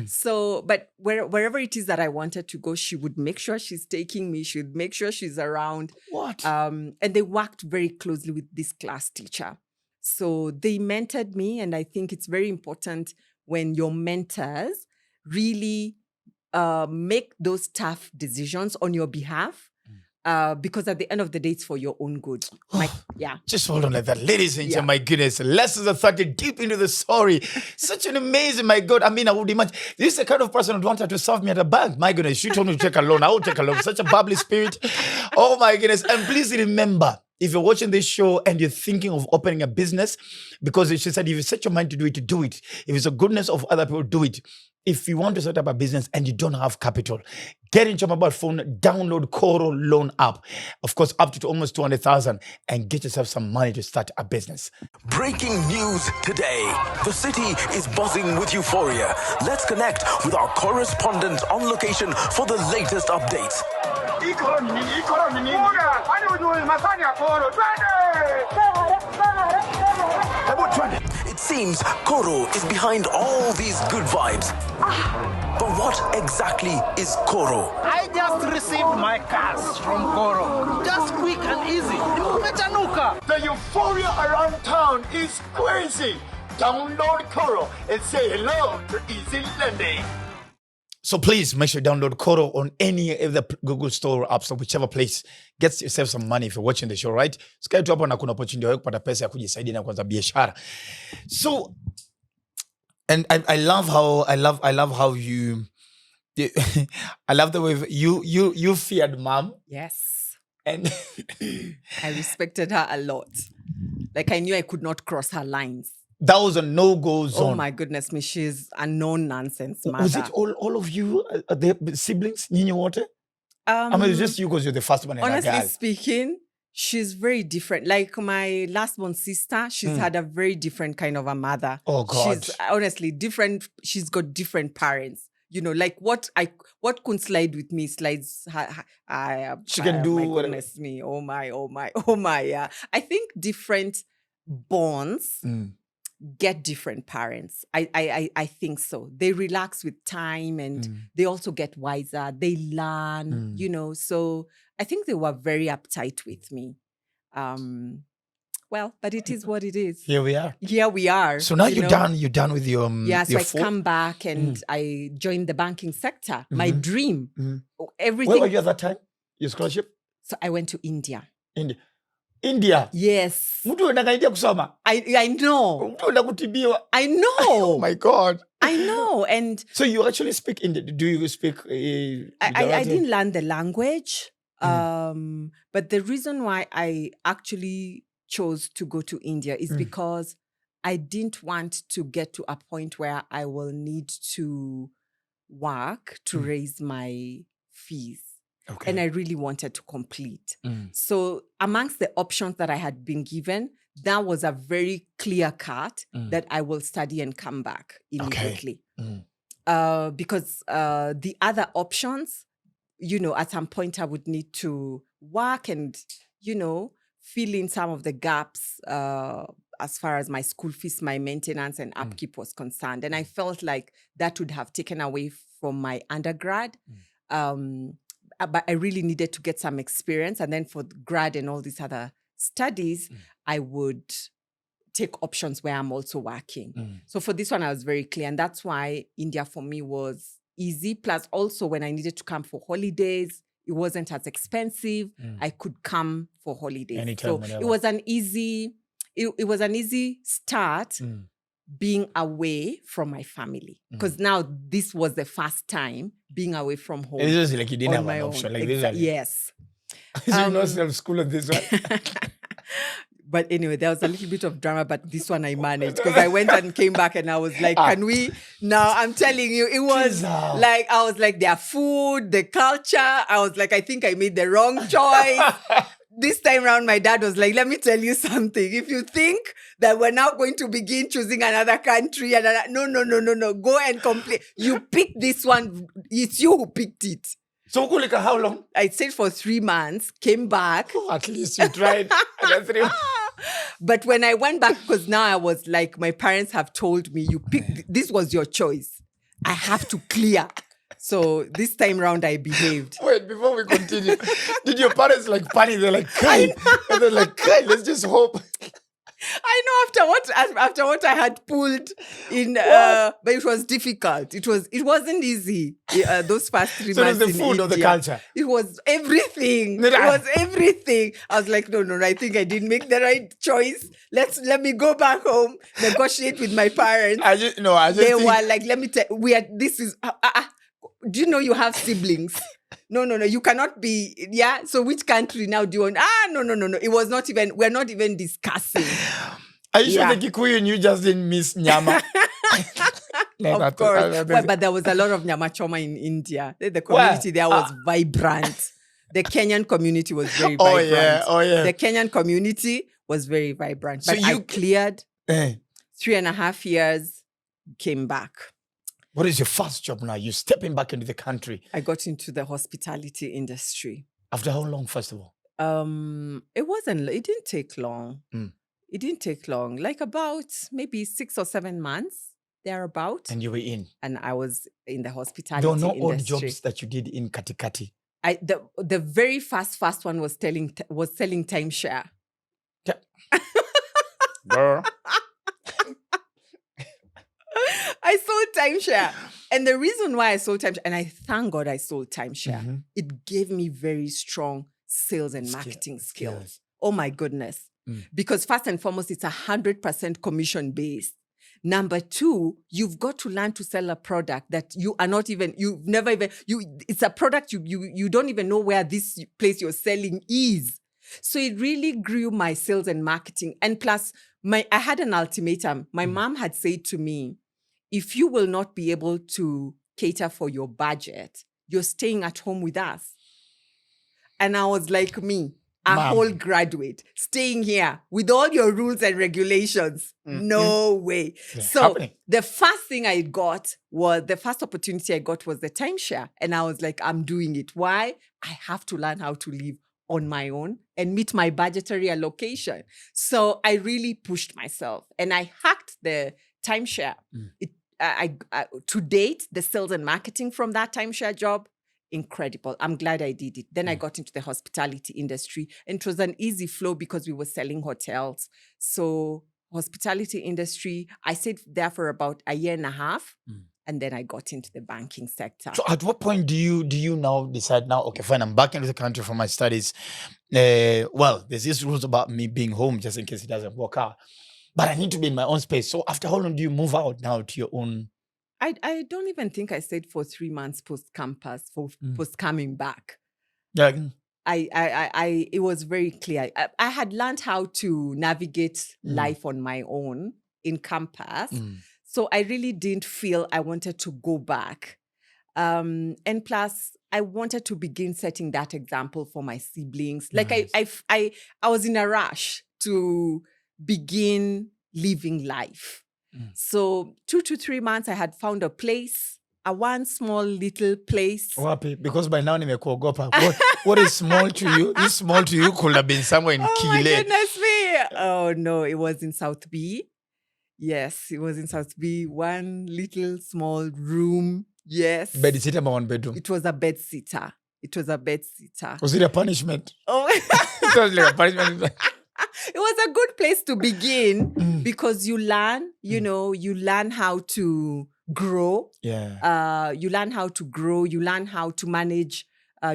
So, but wherever it is that I wanted to go, she would make sure she's taking me. She would make sure she's around. What? And they worked very closely with this class teacher. So they mentored me. And I think it's very important when your mentors really make those tough decisions on your behalf. Because at the end of the day, it's for your own good. Just hold on like that. Ladies and gentlemen, my goodness. Lessons of 30 deep into the story. Such an amazing, my God. I mean, I would imagine. This is the kind of person who wanted to serve me at a bank. My goodness, she told me to take a loan. I would take a loan. Such a bubbly spirit. Oh my goodness. And please remember, if you're watching this show and you're thinking of opening a business, because she said, if you set your mind to do it, do it. If it's the goodness of other people, do it. If you want to set up a business and you don't have capital, get into your mobile phone, download Koro Loan app. Of course, up to almost 200,000 and get yourself some money to start a business. Breaking news today. The city is buzzing with euphoria. Let's connect with our correspondent on location for the latest updates. It seems Koro is behind all these good vibes. But what exactly is Koro? I just received my cash from Koro. Just quick and easy. The euphoria around town is crazy. Download Koro and say hello to easy lending. So please make sure you download Koro on any of the Google Store apps or whichever place. Get yourself some money if you're watching the show, right? Sky tu hapo na kuna opportunity ya kupata pesa ya kujisaidia na kuanza biashara. So, and I love how you I love the way you feared mom. Yes. And I respected her a lot. Like I knew I could not cross her lines. that was a no-go zone. Oh my goodness me, she's a no-nonsense mother. Was it all of you, the siblings, Nyinyi wote? I mean, it's just you because you're the first one in honestly that girl. speaking, she's very different. Like my last born sister, she's had a very different kind of a mother. Oh God. She's honestly different. She's got different parents. Like what couldn't slide with me slides. She can do my whatever. goodness me. Oh my. Yeah. I think different bonds get different parents. I think so. They relax with time and they also get wiser. They learn, So I think they were very uptight with me. Well, but it is what it is. Here we are. Here we are. So now you're done with your Yeah, so your I come back and I joined the banking sector. My dream. Everything. Where were you at that time? Your scholarship? So I went to India. India. Yes. Mtu anaenda India kusoma. I know. Mtu anaenda kutibiwa. I know. Oh my God. I know. And so you actually speak Indian. Do you speak I didn't learn the language. But the reason why I actually chose to go to India is because I didn't want to get to a point where I will need to work to raise my fees. Okay. And I really wanted to complete. So amongst the options that I had been given, that was a very clear cut that I will study and come back immediately. Because the other options, at some point I would need to work and, fill in some of the gaps as far as my school fees, my maintenance and upkeep was concerned. And I felt like that would have taken away from my undergrad. But I really needed to get some experience. And then for grad and all these other studies, I would take options where I'm also working. So for this one, I was very clear. And that's why India for me was easy. Plus also when I needed to come for holidays, it wasn't as expensive. I could come for holidays. Anytime, so whenever. it was an easy start being away from my family. Because now this was the first time being away from home. It's just like you didn't on have my an own. option. Like this. Yes. So you know self-school on this one. But anyway, there was a little bit of drama, but this one I managed because I went and came back and I was like, can we? Now I'm telling you, it was like, I was like, their food, the culture. I was like, I think I made the wrong choice. this time around, my dad was like, let me tell you something. If you think that we're now going to begin choosing another country, no. Go and complain. You picked this one. It's you who picked it. So Kulika, how long? I stayed for 3 months, came back. Oh, at least you tried. Another 3 months. But when I went back, because now I was like, my parents have told me, you picked, this was your choice. I have to clear. So this time round, I behaved. Wait, before we continue, did your parents like panic? They're like, Kai. And they're like, Kai, let's just hope. I know after what I had pulled in, but it was difficult. It wasn't easy. Those first 3 So it was months the in food or the India. culture? It was everything. It was everything. I was like, no. I think I didn't make the right choice. Let me go back home, negotiate with my parents. I just They think, were like, let me tell this is. Do you know you have siblings? No. You cannot be. Yeah. So which country now do you want? No. It was not even. We're not even discussing. are you sure the Kikuyu and you just didn't miss Nyama? Of course. But there was a lot of Nyama Choma in India. The community there was vibrant. The Kenyan community was very vibrant. Oh yeah. The Kenyan community was very vibrant. So But I cleared Eh. 3.5 years, came back. What is your first job now? You're stepping back into the country. I got into the hospitality industry. After how long, first of all? It didn't take long. Mm. It didn't take long. Like about maybe 6 or 7 months, thereabout. And you were in. And I was in the hospitality There were no industry. odd jobs that you did in Katikati. The very first one was selling timeshare. Girl. I sold timeshare. And the reason why I sold timeshare, and I thank God I sold timeshare, Mhm. it gave me very strong sales and marketing skills. Yes. Oh my goodness. Mm. Because first and foremost, it's 100% commission based. Number two, you've got to learn to sell a product that it's a product you don't even know where this place you're selling is. So it really grew my sales and marketing. And plus, I had an ultimatum. My mom had said to me, if you will not be able to cater for your budget, you're staying at home with us. And I was like, me, a Mom. whole graduate, staying here with all your rules and regulations. No way. Yeah, So happening. the first opportunity I got was the timeshare. And I was like, I'm doing it. Why? I have to learn how to live on my own and meet my budgetary allocation. So I really pushed myself and I hacked the timeshare. To date, the sales and marketing from that timeshare job, incredible. I'm glad I did it. Then I got into the hospitality industry and it was an easy flow because we were selling hotels. So hospitality industry, I stayed there for about 1.5 years. And then I got into the banking sector. So at what point do you now decide now, okay, fine, I'm back into the country for my studies. Well, there's these rules about me being home just in case it doesn't work out. But I need to be in my own space. So after how long do you move out now to your own? I don't even think I stayed for 3 months post-campus, post coming back. Yeah. It was very clear. I had learned how to navigate life on my own in campus. So I really didn't feel I wanted to go back. And plus, I wanted to begin setting that example for my siblings. Like Nice. I was in a rush to begin living life. So 2 to 3 months, I had found a place, one small little place. Wapi? Because by now nimekuogopa. What is small to you? This small to you could have been somewhere in Oh my Kile. goodness me. Oh no, it was in South B. Yes, it was in South B. One little small room. Yes. Bed sitter, but 1 bedroom. It was a bed sitter. Was it a punishment? Oh, It was like a punishment. it was a good place to begin because you learn, you learn how to grow. Yeah. You learn how to grow. You learn how to manage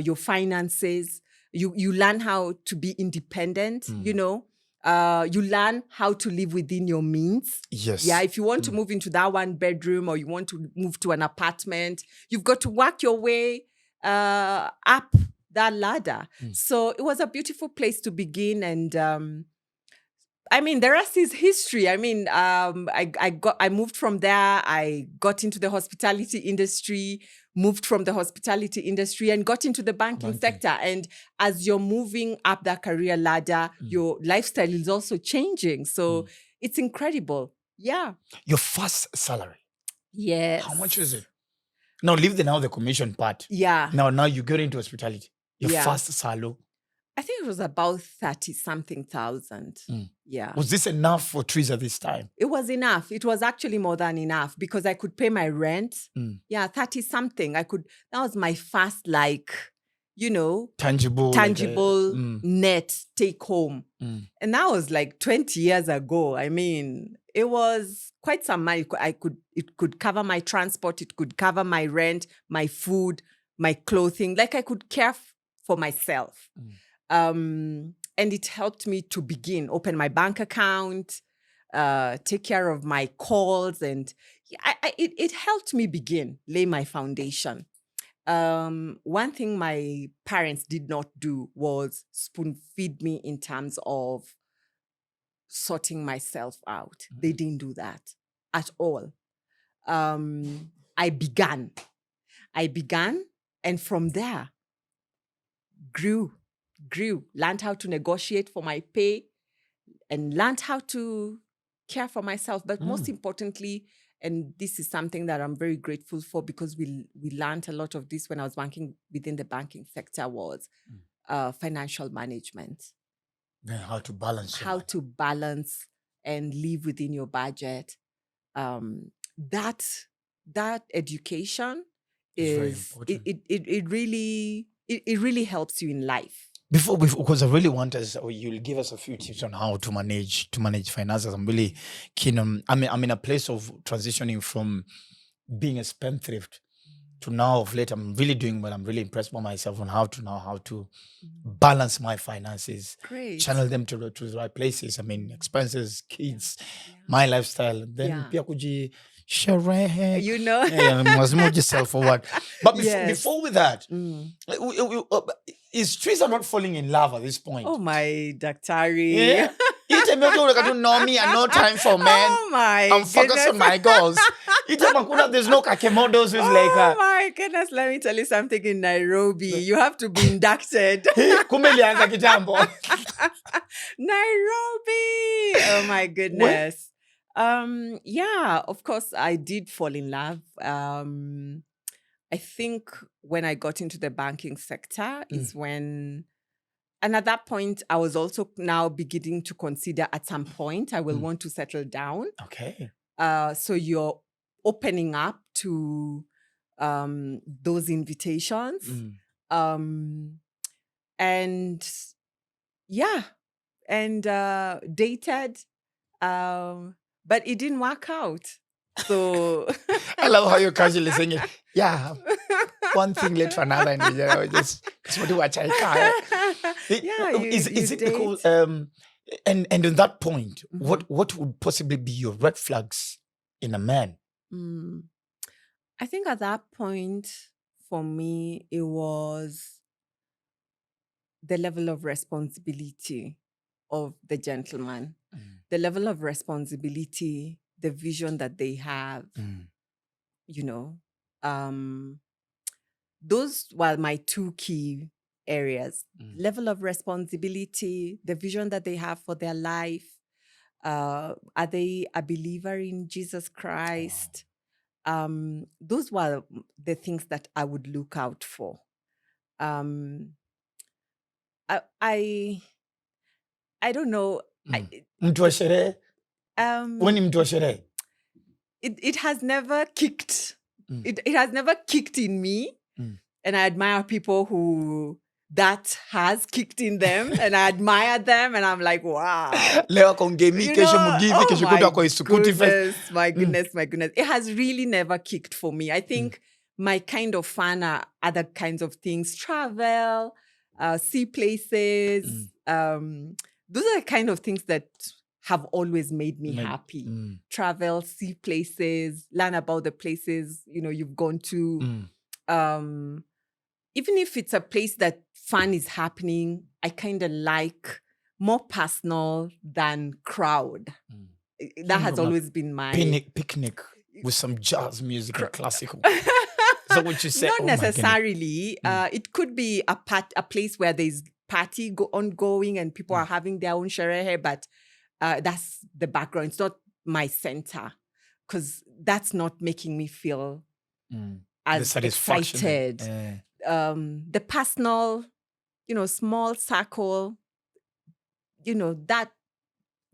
your finances. You learn how to be independent, you learn how to live within your means. Yes. Yeah, if you want to move into that 1 bedroom or you want to move to an apartment, you've got to work your way up that ladder. So it was a beautiful place to begin. And I mean, the rest is history. I mean, I moved from there. I got into the hospitality industry, moved from the hospitality industry and got into the banking sector. And as you're moving up that career ladder, your lifestyle is also changing. So it's incredible. Yeah. Your first salary. Yes. How much is it? Now leave the commission part. Yeah. Now you get into hospitality. Your Yeah. first salary. I think it was about 30-something thousand. Yeah. Was this enough for Teresa this time? It was enough. It was actually more than enough because I could pay my rent. Yeah, 30-something. That was my first, Tangible net take home. And that was like 20 years ago. I mean, it was quite some money. It could cover my transport. It could cover my rent, my food, my clothing. Like I could care for myself. And it helped me to open my bank account, take care of my calls. And it helped me lay my foundation. One thing my parents did not do was spoon feed me in terms of sorting myself out. They didn't do that at all. I began, and from there, grew, learned how to negotiate for my pay and learned how to care for myself. But most importantly, and this is something that I'm very grateful for because we learned a lot of this when I was working within the banking sector was financial management. Then how to balance. How to balance and live within your budget. That education is it really helps you in life. Before, because I really want us, or you'll give us a few tips on how to manage finances. I'm really keen on. I'm in a place of transitioning from being a spendthrift to now of late. I'm really doing well. I'm really impressed by myself on how to balance my finances, channel them to the right places. I mean, expenses, kids, my lifestyle. Then pia kuji sherehe. Lazima ujisell forward. But before with that, is Teresa not falling in love at this point? Oh my daktari. Yeah. Know me and no time for men. Oh my I'm focused on my goals. There's no kakemodos who's like oh my goodness, let me tell you something in Nairobi. You have to be inducted. kitambo. Nairobi. Oh my goodness. Yeah, of course I did fall in love. I think when I got into the banking sector is when, and at that point, I was also now beginning to consider at some point I will want to settle down. Okay. So you're opening up to those invitations. And yeah, and dated, but it didn't work out. So I love how you're casually saying it. Yeah, one thing led to another, and just what do I try? Is it because and on that point, what would possibly be your red flags in a man? I think at that point for me it was the level of responsibility of the gentleman, the level of responsibility, the vision that they have, those were my two key areas. Level of responsibility, the vision that they have for their life. Are they a believer in Jesus Christ? Those were the things that I would look out for. I don't know. Mtu wa sherehe? Wewe ni mtu wa sherehe? It has never kicked. It has never kicked in me. And I admire people who that has kicked in them. And I admire them. And I'm like, wow. Leo kongemi, kesho mugivi, kesho kuta kwa isukuti fest. My goodness. It has really never kicked for me. I think my kind of fun are other kinds of things. Travel, see places. Those are the kind of things that have always made me happy. Travel, see places, learn about the places, you've gone to. Even if it's a place that fun is happening, I kind of like more personal than crowd. That has From a always been my picnic with some jazz music and classical. Is that what you said? Not Oh my goodness. necessarily. It could be a place where there's party ongoing and people are having their own sherehe, but that's the background. It's not my center, because that's not making me feel The as satisfaction. excited. The personal, small circle, that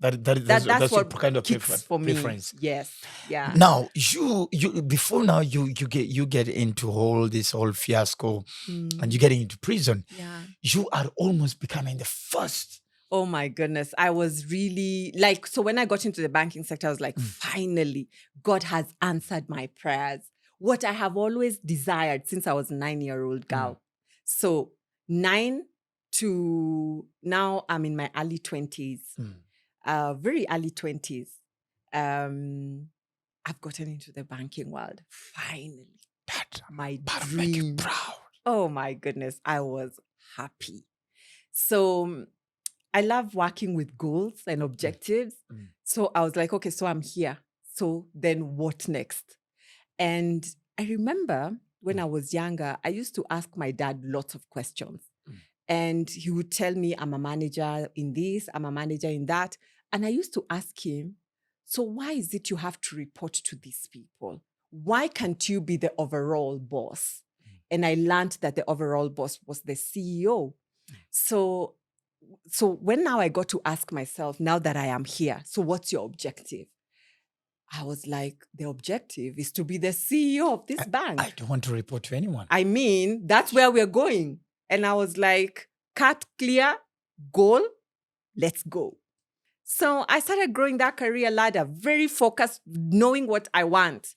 That's that's your what kind of kicks for me. preference. Yes, yeah. Now you before now you get into all this whole fiasco and you get into prison. Yeah. You are almost becoming the first. Oh my goodness. I was really so when I got into the banking sector, I was like, finally, God has answered my prayers. What I have always desired since I was a 9-year-old girl. So 9 to now I'm in my early 20s, very early 20s. I've gotten into the banking world. Finally. That My part make you dream. proud. Oh my goodness. I was happy. So I love working with goals and objectives. So I was like, okay, so I'm here. So then what next? And I remember when I was younger, I used to ask my dad lots of questions. And he would tell me, I'm a manager in this, I'm a manager in that. And I used to ask him, so why is it you have to report to these people? Why can't you be the overall boss? And I learned that the overall boss was the CEO. So when now I got to ask myself, now that I am here, so what's your objective? I was like, the objective is to be the CEO of this bank. I don't want to report to anyone. I mean, that's where we're going. And I was like, cut, clear, goal, let's go. So I started growing that career ladder, very focused, knowing what I want.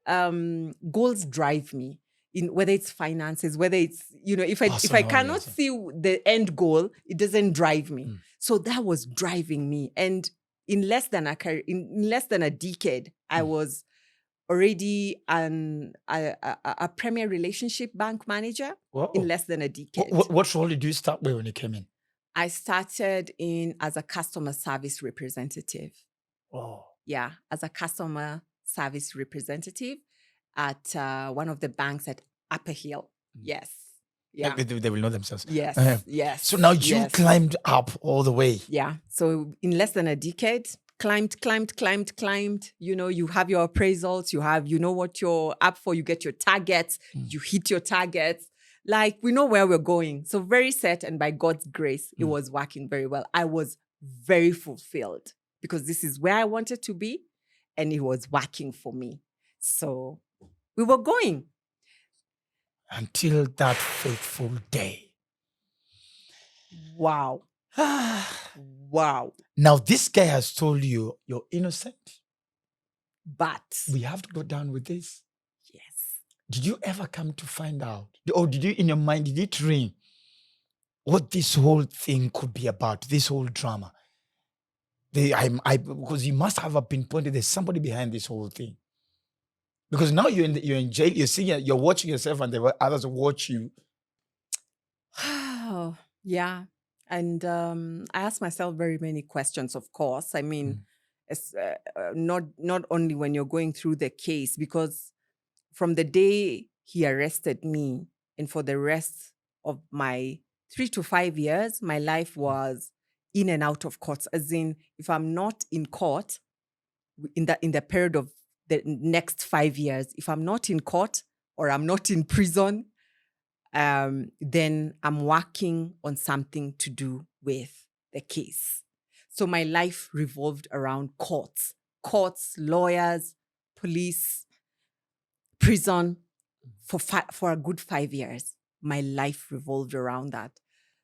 Goals drive me. In whether it's finances, whether it's, if I cannot see the end goal, it doesn't drive me. So that was driving me. And in less than a decade, I was already a premier relationship bank manager. Whoa. In less than a decade. What role did you start with when you came in? I started as a customer service representative. Oh. Yeah, as a customer service representative at one of the banks at Upper Hill. Yes. Yeah. They will know themselves. Yes. Yes. So now you climbed up all the way. Yeah. So in less than a decade, climbed. You have your appraisals, you know what you're up for, you get your targets, you hit your targets. Like, we know where we're going. So very set, and by God's grace, it was working very well. I was very fulfilled because this is where I wanted to be, and it was working for me. So we were going. Until that fateful day. Wow. Wow. Now, this guy has told you you're innocent. But we have to go down with this. Yes. Did you ever come to find out? Or did you, in your mind, did it ring what this whole thing could be about, this whole drama? Because you must have a pinpointed there's somebody behind this whole thing. Because now you're in jail, you're watching yourself, and the others watch you. Yeah. And I asked myself very many questions, of course. I mean, it's, not only when you're going through the case, because from the day he arrested me and for the rest of my 3 to 5 years, my life was in and out of courts. As in, if I'm not in court in the period of the next 5 years, if I'm not in court or I'm not in prison, then I'm working on something to do with the case. So my life revolved around courts, lawyers, police, prison. For a good 5 years, my life revolved around that.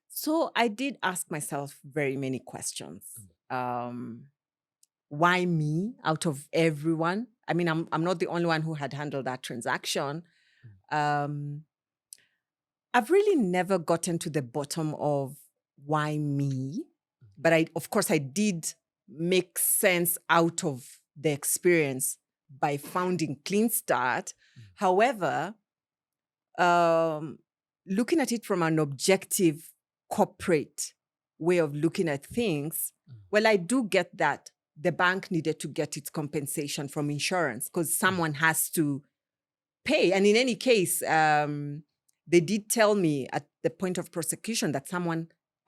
So I did ask myself very many questions. Why me out of everyone? I mean, I'm not the only one who had handled that transaction. I've really never gotten to the bottom of why me, but of course I did make sense out of the experience by founding Clean Start. However, looking at it from an objective corporate way of looking at things, well, I do get that the bank needed to get its compensation from insurance because someone has to pay. And in any case, they did tell me at the point of prosecution that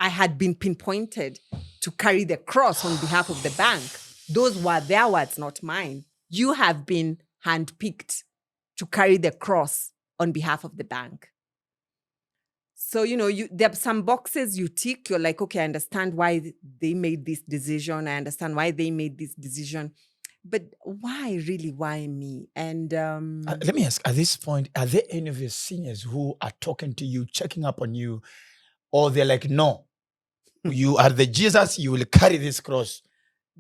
I had been pinpointed to carry the cross on behalf of the bank. Those were their words, not mine. You have been handpicked to carry the cross on behalf of the bank. So, there are some boxes you tick. You're like, okay, I understand why they made this decision. I understand why they made this decision. But why, really, why me? And let me ask, at this point, are there any of your seniors who are talking to you, checking up on you, or they're like, no, you are the Jesus, you will carry this cross?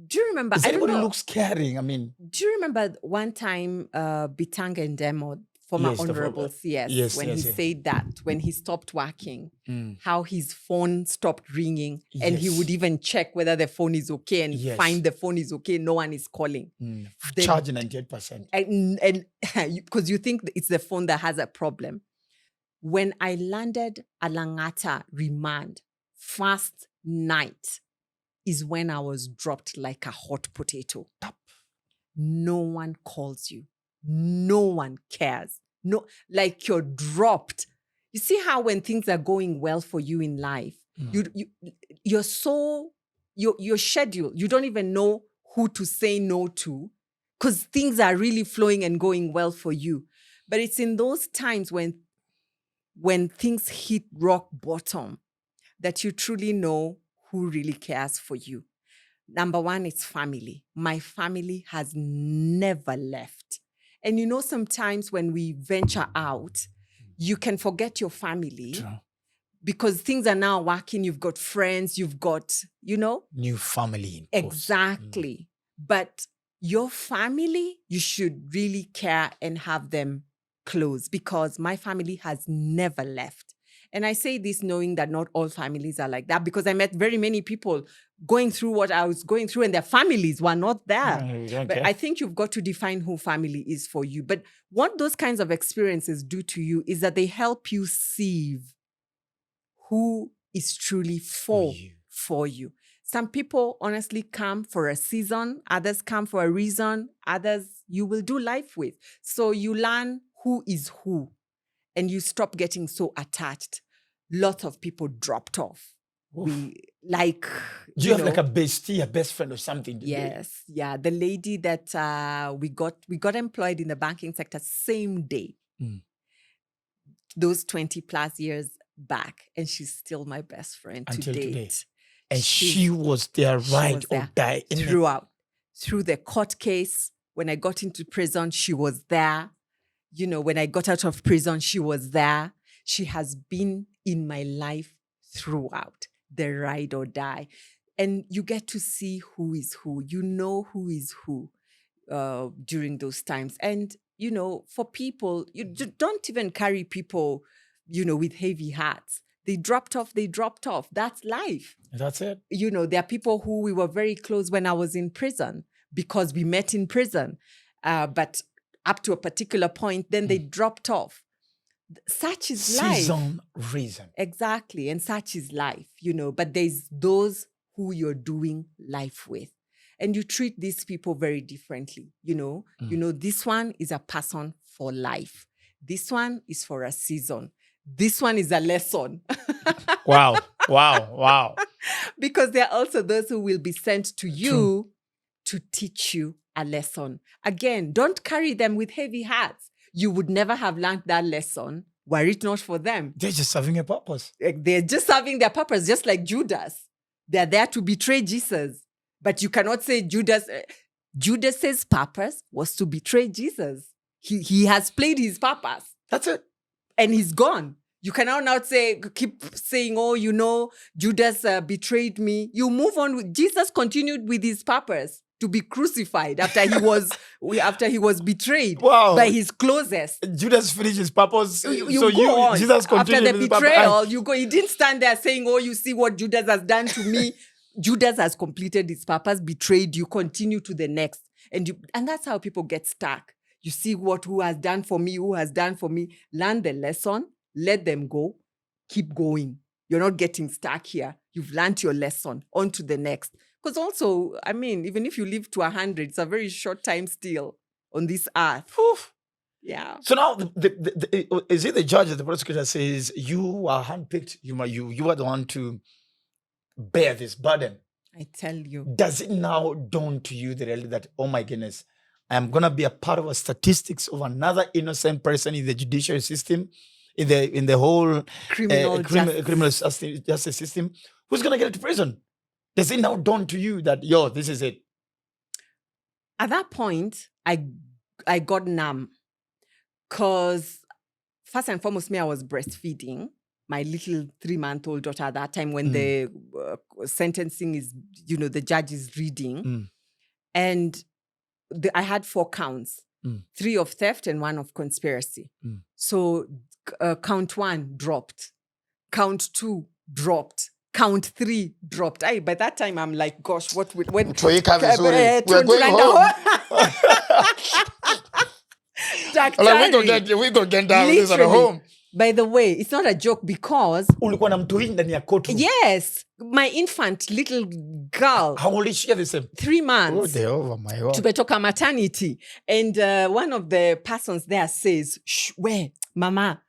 Do you remember? Is I don't anybody know. looks caring? I mean, do you remember one time Bitang and Demo, former Yes, the former- honorable CS, yes, when yes, he yes. said that, when he stopped working, how his phone stopped ringing and he Yes. would even check whether the phone is okay and Yes. find the phone is okay, no one is calling. The- charge 98%. And because you think it's the phone that has a problem. When I landed at Langata remand, first night is when I was dropped like a hot potato. No one calls you. No one cares. No, like you're dropped. You see how when things are going well for you in life, you're scheduled. You don't even know who to say no to because things are really flowing and going well for you. But it's in those times when things hit rock bottom that you truly know who really cares for you. Number one, it's family. My family has never left. And sometimes when we venture out, you can forget your family True. because things are now working. You've got friends, you've got, New family. In course. exactly. But your family, you should really care and have them close because my family has never left. And I say this knowing that not all families are like that because I met very many people going through what I was going through and their families were not there. Okay. But I think you've got to define who family is for you. But what those kinds of experiences do to you is that they help you sieve who is truly for you. Some people honestly come for a season, others come for a reason, others you will do life with. So you learn who is who and you stop getting so attached. Lots of people dropped off. Do you have like know, a bestie, a best friend or something? Today? Yes. Yeah. The lady that we got employed in the banking sector same day. Those 20 plus years back. And she's still my best friend Until to today. date. And she was there right or die throughout. Through the court case, when I got into prison, she was there. When I got out of prison, she was there. She has been in my life throughout, the ride or die. And you get to see who is who. You know who is who during those times. And, for people, you don't even carry people, with heavy hearts. They dropped off. That's life. That's it. There are people who we were very close when I was in prison because we met in prison. But up to a particular point, then they dropped off. Such is life. Season, reason. Exactly. And such is life, but there's those who you're doing life with. And you treat these people very differently, this one is a person for life. This one is for a season. This one is a lesson. Wow. Because there are also those who will be sent to you to teach you a lesson. Again, don't carry them with heavy hearts. You would never have learned that lesson were it not for them. They're just serving a purpose. They're just serving their purpose, just like Judas. They're there to betray Jesus. But you cannot say Judas's purpose was to betray Jesus. He has played his purpose. That's it. And he's gone. You cannot now keep saying, Judas betrayed me. You move on. Jesus continued with his purpose to be crucified after he was betrayed by his closest. Judas finished his purpose. Jesus continued after the with his betrayal. purpose. You go. He didn't stand there saying, "Oh, you see what Judas has done to me." Judas has completed his purpose, betrayed you. Continue to the next, and that's how people get stuck. You see who has done for me, Learn the lesson. Let them go. Keep going. You're not getting stuck here. You've learned your lesson. On to the next. Because also, I mean, even if you live to 100, it's a very short time still on this earth. Oof. Yeah. So now, is it the judge or the prosecutor says you are handpicked? You are the one to bear this burden. I tell you. Does it now dawn to you the reality that, oh my goodness, I am gonna be a part of a statistics of another innocent person in the judiciary system, in the whole Criminal justice system, who's gonna get to prison? Does it now dawn to you that this is it? At that point, I got numb. Because first and foremost, I was breastfeeding my little 3-month-old daughter at that time when the sentencing is, the judge is reading. And I had 4 counts, 3 of theft and 1 of conspiracy. So count 1 dropped, count 2 dropped, count 3 dropped. By that time, I'm like, gosh, what when we're going home. We go get down with this at home. By the way, it's not a joke because yes, my infant little girl. How old is she at the same? 3 months. Oh my God. Tumetoka maternity. And one of the persons there says, shh, we, mama,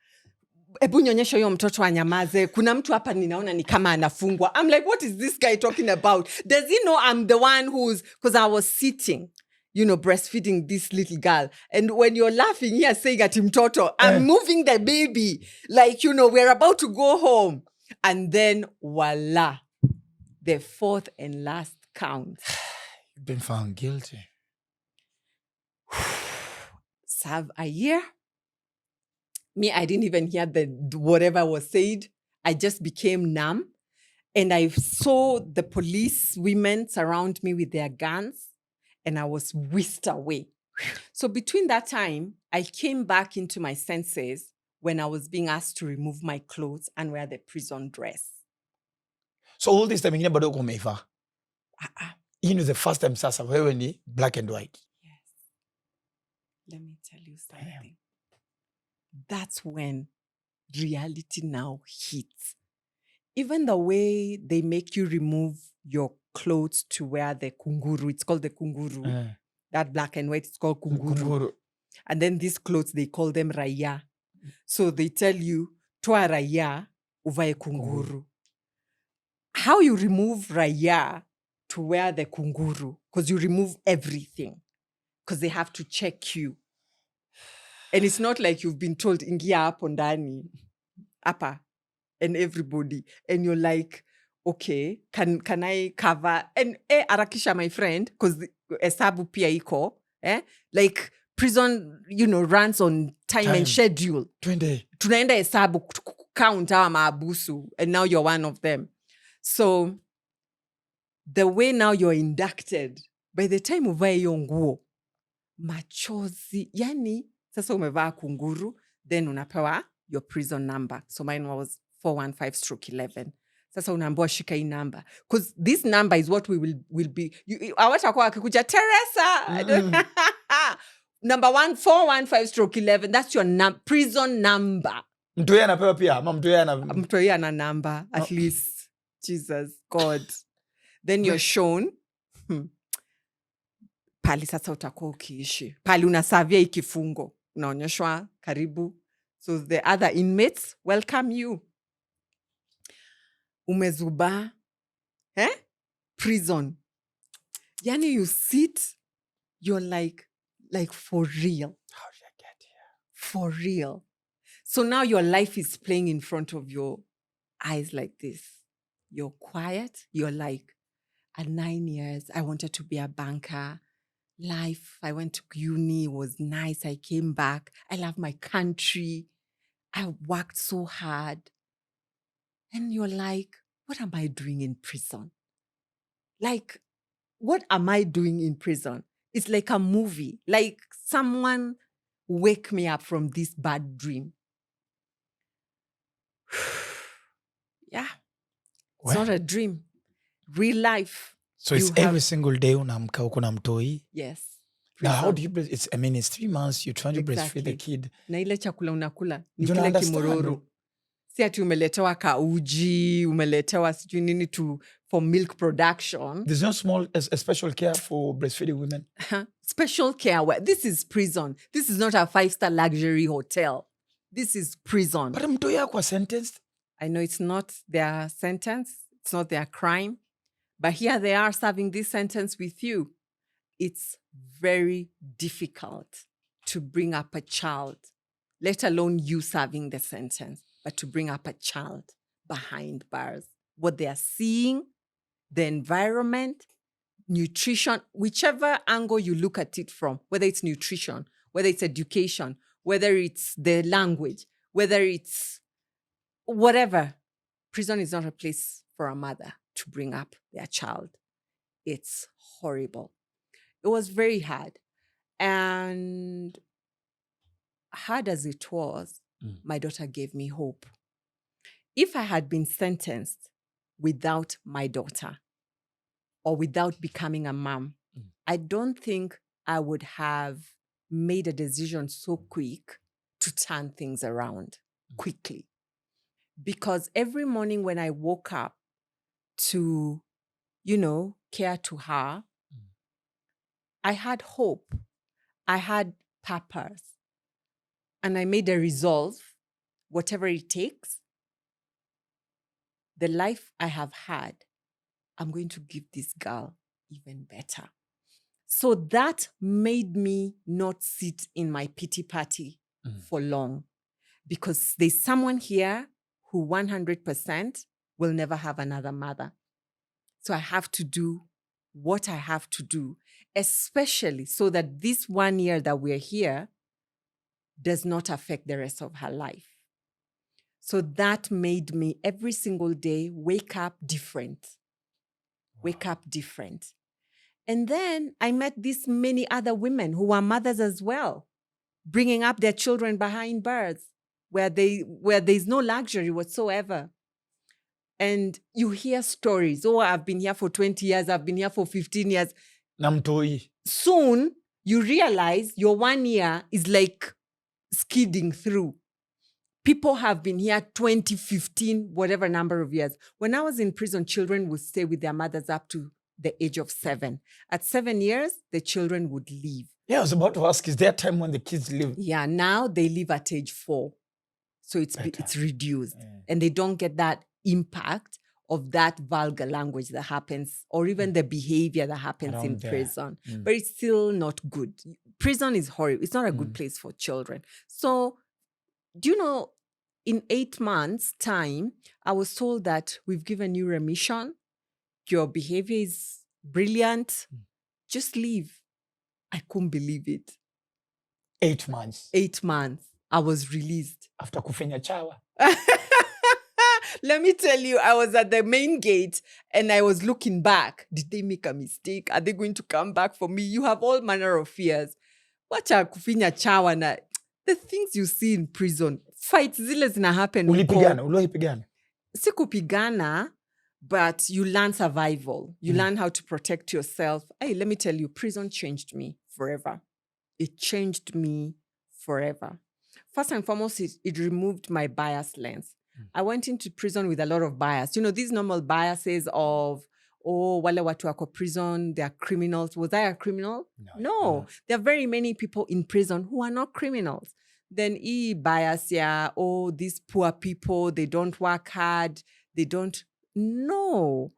ebu nyonyesha huyo mtoto anyamaze. Kuna mtu hapa ninaona ni kama anafungwa. I'm like, what is this guy talking about? Does he know I'm the one because I was sitting, breastfeeding this little girl. And when you're laughing here saying at mtoto, I'm moving the baby. Like, we're about to go home. And then, voila, the 4th and last count. You've been found guilty. Serve a year. Me, I didn't even hear whatever was said. I just became numb. And I saw the police women surround me with their guns. And I was whisked away. So between that time, I came back into my senses when I was being asked to remove my clothes and wear the prison dress. So all this time, you never go meifa. The first time sasa wewe ni black and white. Yes. Let me tell you something. That's when reality now hits. Even the way they make you remove your clothes to wear the kunguru. It's called the kunguru. That black and white, it's called kunguru. And then these clothes, they call them raya. So they tell you, toa raya, uvae kunguru. How you remove raya to wear the kunguru? Because you remove everything. Because they have to check you. And it's not like you've been told, ingia hapo ndani, apa, and everybody. And you're like, okay, can I cover? And arakisha, my friend, because hesabu pia iko, like prison, runs on time and schedule. 20. Tunaenda hesabu count hawa maabusu, and now you're one of them. So the way now you're inducted, by the time uvae hiyo nguo, machozi, yani sasa umevaa kunguru, then unapewa your prison number. So mine was 415/11. Sasa unaambiwa shika hii number. Because this number is what we will be. Awatakuwa akikuja, Teresa! Number 415/11. That's your prison number. Mtu anapewa pia, ama mtu ana number, at least. Jesus, God. Then you're shown, pali sasa utakuwa ukiishi. Pali unasavia ikifungo. Unaonyeshwa karibu. So the other inmates welcome you. Umezuba. Prison. Yani you sit, you're like for real. How did I get here? For real. So now your life is playing in front of your eyes like this. You're quiet. You're like, at 9 years, I wanted to be a banker. Life, I went to uni, it was nice. I came back. I love my country. I worked so hard. And you're like, what am I doing in prison? Like, what am I doing in prison? It's like a movie. Like someone wake me up from this bad dream. Yeah. It's not a dream. Real life. So it's every single day unamka uko na mtoi? Yes. Now how do you it's 3 months you're trying to breastfeed the kid. Na ile chakula unakula ni kile kimororo. Si ati umeletewa kauji, umeletewa sijui nini for milk production. There's no a special care for breastfeeding women. Special care. This is prison. This is not a 5-star luxury hotel. This is prison. But mtu yako sentenced. I know it's not their sentence. It's not their crime. But here they are serving this sentence with you. It's very difficult to bring up a child, let alone you serving the sentence, but to bring up a child behind bars. What they are seeing, the environment, nutrition, whichever angle you look at it from, whether it's nutrition, whether it's education, whether it's the language, whether it's whatever, prison is not a place for a mother to bring up their child. It's horrible. It was very hard. And hard as it was, my daughter gave me hope. If I had been sentenced without my daughter or without becoming a mom, I don't think I would have made a decision so quick to turn things around quickly. Because every morning when I woke up to, care to her, I had hope. I had purpose. And I made a resolve, whatever it takes, the life I have had, I'm going to give this girl even better. So that made me not sit in my pity party for long, because there's someone here who 100% will never have another mother. So I have to do what I have to do, especially so that this 1 year that we're here does not affect the rest of her life. So that made me every single day wake up different. Wake up different. And then I met these many other women who are mothers as well, bringing up their children behind bars where there's no luxury whatsoever. And you hear stories. Oh, I've been here for 20 years. I've been here for 15 years. Namtoi. Soon, you realize your 1 year is like skidding through. People have been here 20, 15, whatever number of years. When I was in prison, children would stay with their mothers up to the age of 7. At 7 years, the children would leave. Yeah, I was about to ask, is there a time when the kids leave? Yeah, now they leave at age 4. So it's reduced. And they don't get that impact of that vulgar language that happens, or even the behavior that happens Around in there. prison. But it's still not good. Prison is horrible. It's not a good place for children. So, do you know, in 8 months' time, I was told that we've given you remission. Your behavior is brilliant. Just leave. I couldn't believe it. 8 months. 8 months. I was released. After kufinya chawa. Let me tell you, I was at the main gate and I was looking back. Did they make a mistake? Are they going to come back for me? You have all manner of fears. Wacha kufinya chawa na. The things you see in prison, fights zile zina happen. Ulipigana? Sikupigana, but you learn survival. You learn how to protect yourself. Hey, let me tell you, prison changed me forever. It changed me forever. First and foremost, it removed my bias lens. I went into prison with a lot of bias. You know, these normal biases of, oh, wale watu wako prison, they are criminals. Was I a criminal? No. There are very many people in prison who are not criminals. Then bias, oh, these poor people, they don't work hard. They don't. No.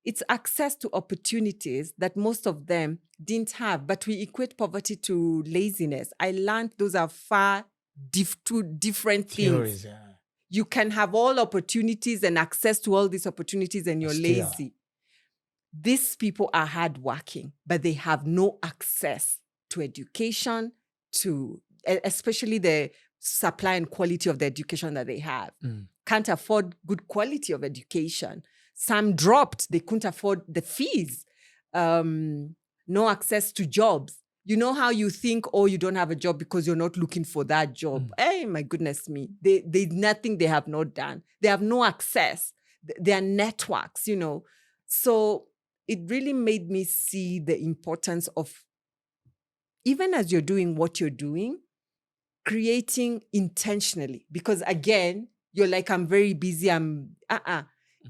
It's access to opportunities that most of them didn't have. But we equate poverty to laziness. I learned those are two different things. Theories, You can have all opportunities and access to all these opportunities and you're lazy. These people are hardworking, but they have no access to education, to especially the supply and quality of the education that they have. Can't afford good quality of education. Some dropped. They couldn't afford the fees. No access to jobs. You know how you think, oh, you don't have a job because you're not looking for that job. Hey, my goodness me. There's nothing they have not done. They have no access. Their networks, you know. So it really made me see the importance of, even as you're doing what you're doing, creating intentionally. Because again, You're like, I'm very busy.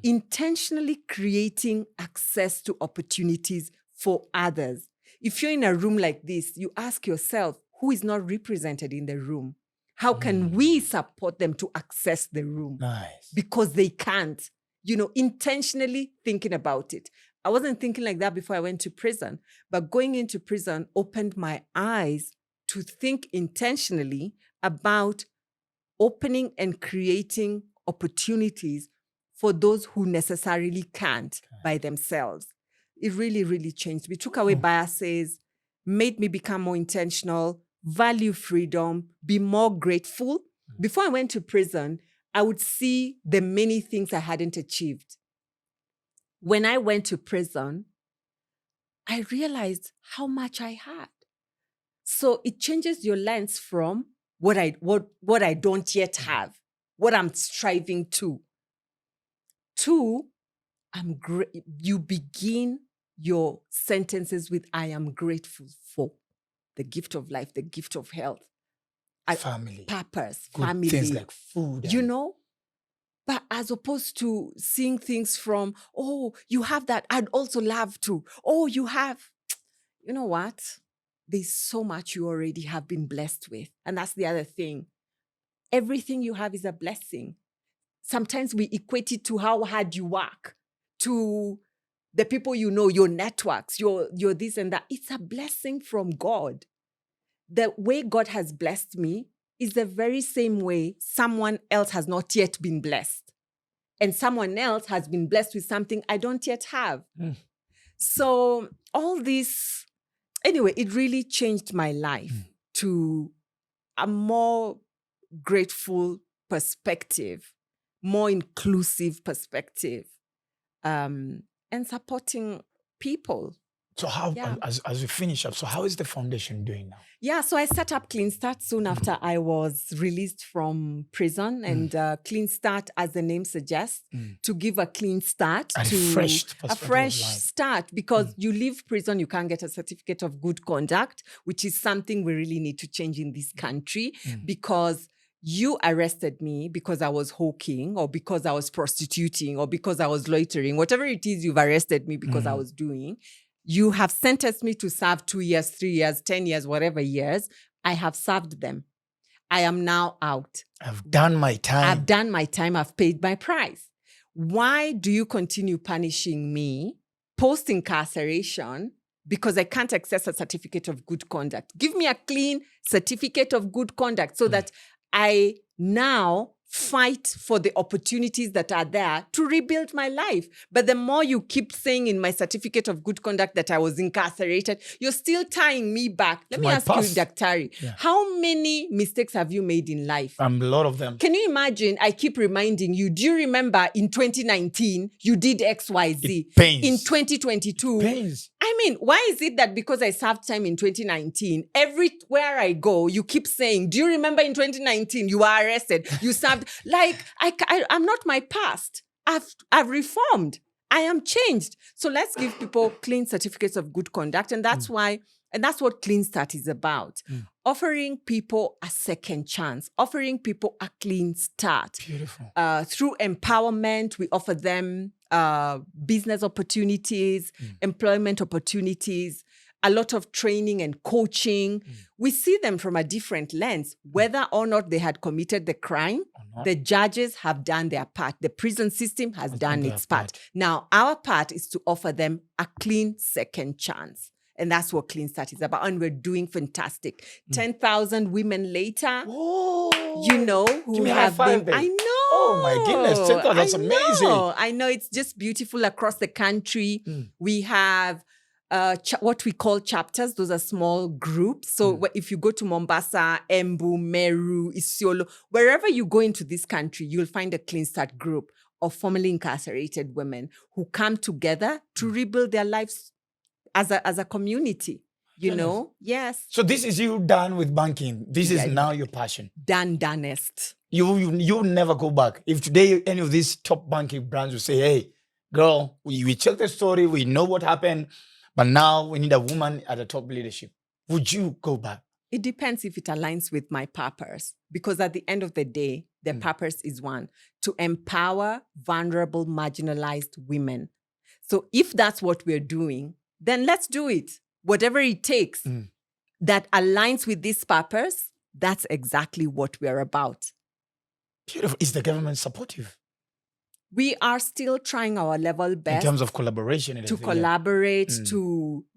Intentionally creating access to opportunities for others. If you're in a room like this, you ask yourself, who is not represented in the room? How can we support them to access the room? Nice. Because they can't, intentionally thinking about it. I wasn't thinking like that before I went to prison, but going into prison opened my eyes to think intentionally about opening and creating opportunities for those who necessarily can't by themselves. It really, really changed me. Took away biases, made me become more intentional, value freedom, be more grateful. Before I went to prison, I would see the many things I hadn't achieved. When I went to prison, I realized how much I had. So it changes your lens from what I don't yet have, what I'm striving to you begin your sentences with, I am grateful for the gift of life, the gift of health, Family. purpose, Good family. things like food. But as opposed to seeing things from, oh, you have that, I'd also love to. Oh, you have, you know what? There's so much you already have been blessed with. And that's the other thing. Everything you have is a blessing. Sometimes we equate it to how hard you work, to the people your networks, your this and that. It's a blessing from God. The way God has blessed me is the very same way someone else has not yet been blessed. And someone else has been blessed with something I don't yet have. So all this, anyway, it really changed my life to a more grateful perspective, more inclusive perspective, and supporting people. So how, as we finish up, so how is the foundation doing now? Yeah, so I set up Clean Start soon after I was released from prison. And Clean Start, as the name suggests, to give a clean start, A fresh start. Because you leave prison, you can't get a certificate of good conduct, which is something we really need to change in this country. Because you arrested me because I was hawking, or because I was prostituting, or because I was loitering, whatever it is you've arrested me because I was doing. You have sentenced me to serve 2 years, 3 years, 10 years, whatever years. I have served them. I am now out. I've done my time. I've paid my price. Why do you continue punishing me post-incarceration because I can't access a certificate of good conduct? Give me a clean certificate of good conduct so that I now fight for the opportunities that are there to rebuild my life. But the more you keep saying in my certificate of good conduct that I was incarcerated, you're still tying me back. Let me ask you, Daktari, how many mistakes have you made in life? A lot of them. Can you imagine? I keep reminding you, do you remember in 2019, you did XYZ? It pains. In 2022, Pains. I mean, why is it that because I served time in 2019, everywhere I go, you keep saying, do you remember in 2019, you were arrested, you served? Like, I'm not my past. I've reformed. I am changed. So let's give people clean certificates of good conduct. And that's why, and that's what Clean Start is about. Offering people a second chance, offering people a clean start. Beautiful. Through empowerment, we offer them business opportunities, employment opportunities, a lot of training and coaching. We see them from a different lens. Whether or not they had committed the crime, the judges have done their part. The prison system has done its part. Now, our part is to offer them a clean second chance. And that's what Clean Start is about. And we're doing fantastic. 10,000 women later, who have been... I know. Oh my goodness, 10,000, that's amazing. I know, it's just beautiful across the country. We have what we call chapters. Those are small groups. So if you go to Mombasa, Embu, Meru, Yolo, wherever you go into this country, you'll find a Clean Start group of formerly incarcerated women who come together to rebuild their lives as a community, Yes. So this is you done with banking. This is now your passion. Donest. You never go back. If today any of these top banking brands will say, hey, girl, we checked the story, we know what happened, but now we need a woman at the top leadership. Would you go back? It depends if it aligns with my purpose. Because at the end of the day, the purpose is one, to empower vulnerable, marginalized women. So if that's what we're doing, then let's do it. Whatever it takes that aligns with this purpose, that's exactly what we're about. Beautiful. Is the government supportive? We are still trying our level best. In terms of collaboration and to everything, yeah. collaborate,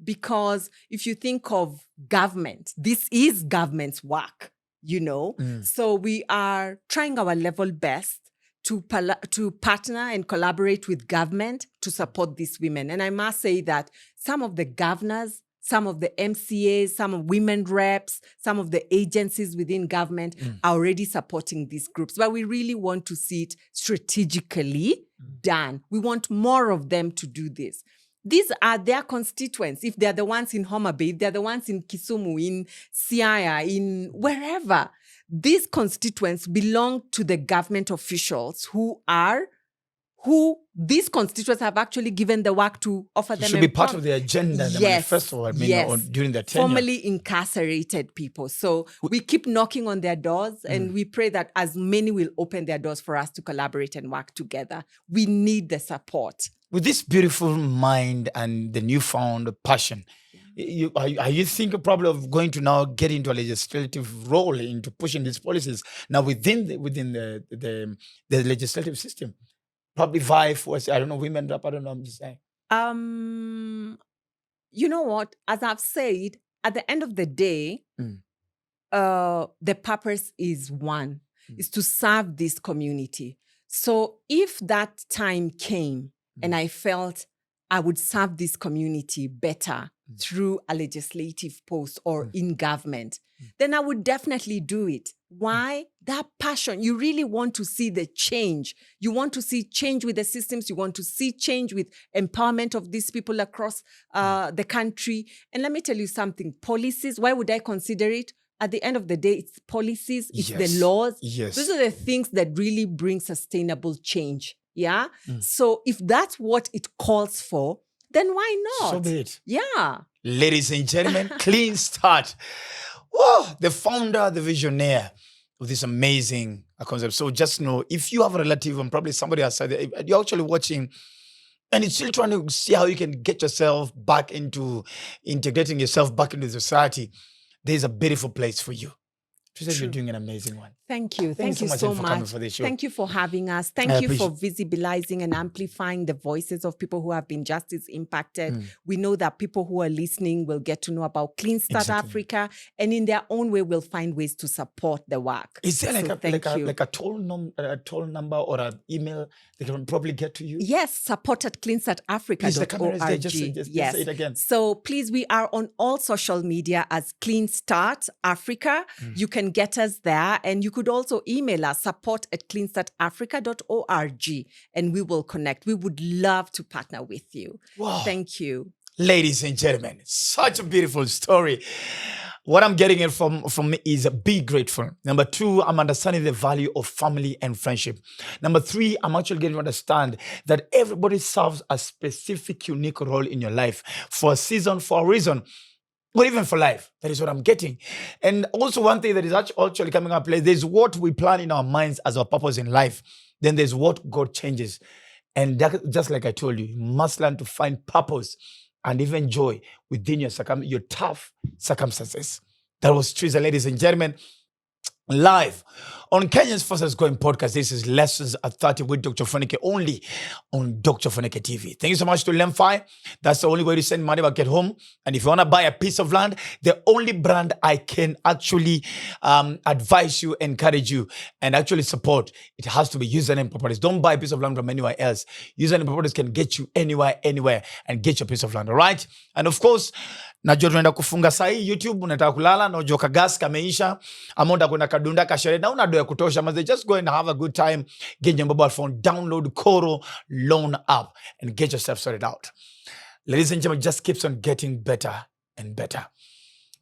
because if you think of government, this is government's work, you know. So we are trying our level best to partner and collaborate with government to support these women. And I must say that some of the governors, some of the MCAs, some of women reps, some of the agencies within government are already supporting these groups. But we really want to see it strategically done. We want more of them to do this. These are their constituents. If they're the ones in Homa Bay, they're the ones in Kisumu, in Siaya, in wherever. These constituents belong to the government officials who these constituents have actually given the work to offer them. Should be part of the agenda, the manifesto, or during their tenure. Formerly incarcerated people. So we keep knocking on their doors and we pray that as many will open their doors for us to collaborate and work together. We need the support. With this beautiful mind and the newfound passion, are you thinking probably of going to now get into a legislative role into pushing these policies now within the legislative system? Probably vie for, I don't know, women rap, I don't know, I'm just saying. You know what? As I've said, at the end of the day, the purpose is one, is to serve this community. So if that time came and I felt I would serve this community better through a legislative post or in government, then I would definitely do it. Why? That passion. You really want to see the change. You want to see change with the systems. You want to see change with empowerment of these people across the country. And let me tell you something. Policies, why would I consider it? At the end of the day, it's policies, it's the laws. Yes. Those are the things that really bring sustainable change. Yeah? So if that's what it calls for, then why not? So be it. Yeah. Ladies and gentlemen, clean start. Whoa, the founder, the visionary of this amazing concept. So just know, if you have a relative and probably somebody outside there, you're actually watching and you're still trying to see how you can get yourself back into integrating yourself back into society, there's a beautiful place for you. Teresa, you're doing an amazing one. Thank you. Thank you so much for this show. Thank you for having us. Thank you for visibilizing and amplifying the voices of people who have been justice impacted. We know that people who are listening will get to know about Clean Start Africa, and in their own way will find ways to support the work. Is there like a toll number or an email they can probably get to you? Yes, support@cleanstartafrica.org. Please, the camera is there. Just say it again. So please, we are on all social media as Clean Start Africa. You can get us there, and you could also email us support@cleanstartafrica.org, and we will connect. We would love to partner with you. Wow. Thank you. Ladies and gentlemen, such a beautiful story. What I'm getting it from me is be grateful. Number 2, I'm understanding the value of family and friendship. Number 3, I'm actually getting to understand that everybody serves a specific, unique role in your life for a season, for a reason. But even for life, that is what I'm getting. And also one thing that is actually coming up, there's what we plan in our minds as our purpose in life. Then there's what God changes. And that, just like I told you, you must learn to find purpose and even joy within your tough circumstances. That was Teresa, ladies and gentlemen, live on Kenya's fastest growing podcast. This is Lessons at 30 with Dr. Ofweneke, only on Dr. Ofweneke TV. Thank you so much to Lemfi. That's the only way to send money back at home. And if you want to buy a piece of land, the only brand I can actually advise you, encourage you, and actually support, it has to be Username Properties. Don't buy a piece of land from anywhere else. Username Properties can get you anywhere, and get your piece of land, all right? And of course, najua tunaenda kufunga sahi YouTube, unataka kulala, na ujoka gas kameisha, amonda kuna kadunda kashere, na unado ya kutosha, mas they just go and have a good time, get your mobile phone, download Koro loan app, and get yourself sorted out. Ladies and gentlemen, just keeps on getting better and better.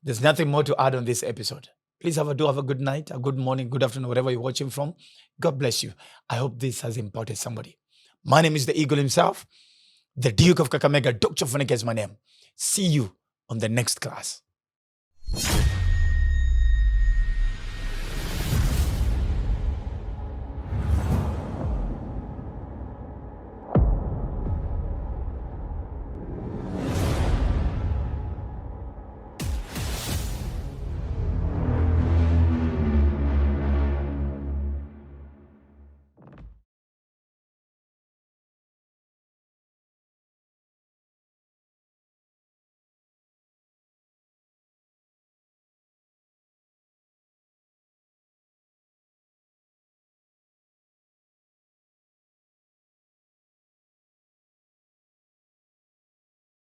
There's nothing more to add on this episode. Please have a good night, a good morning, good afternoon, wherever you're watching from. God bless you. I hope this has impacted somebody. My name is the Eagle himself, the Duke of Kakamega. Dr. Ofweneke is my name. See you on the next class.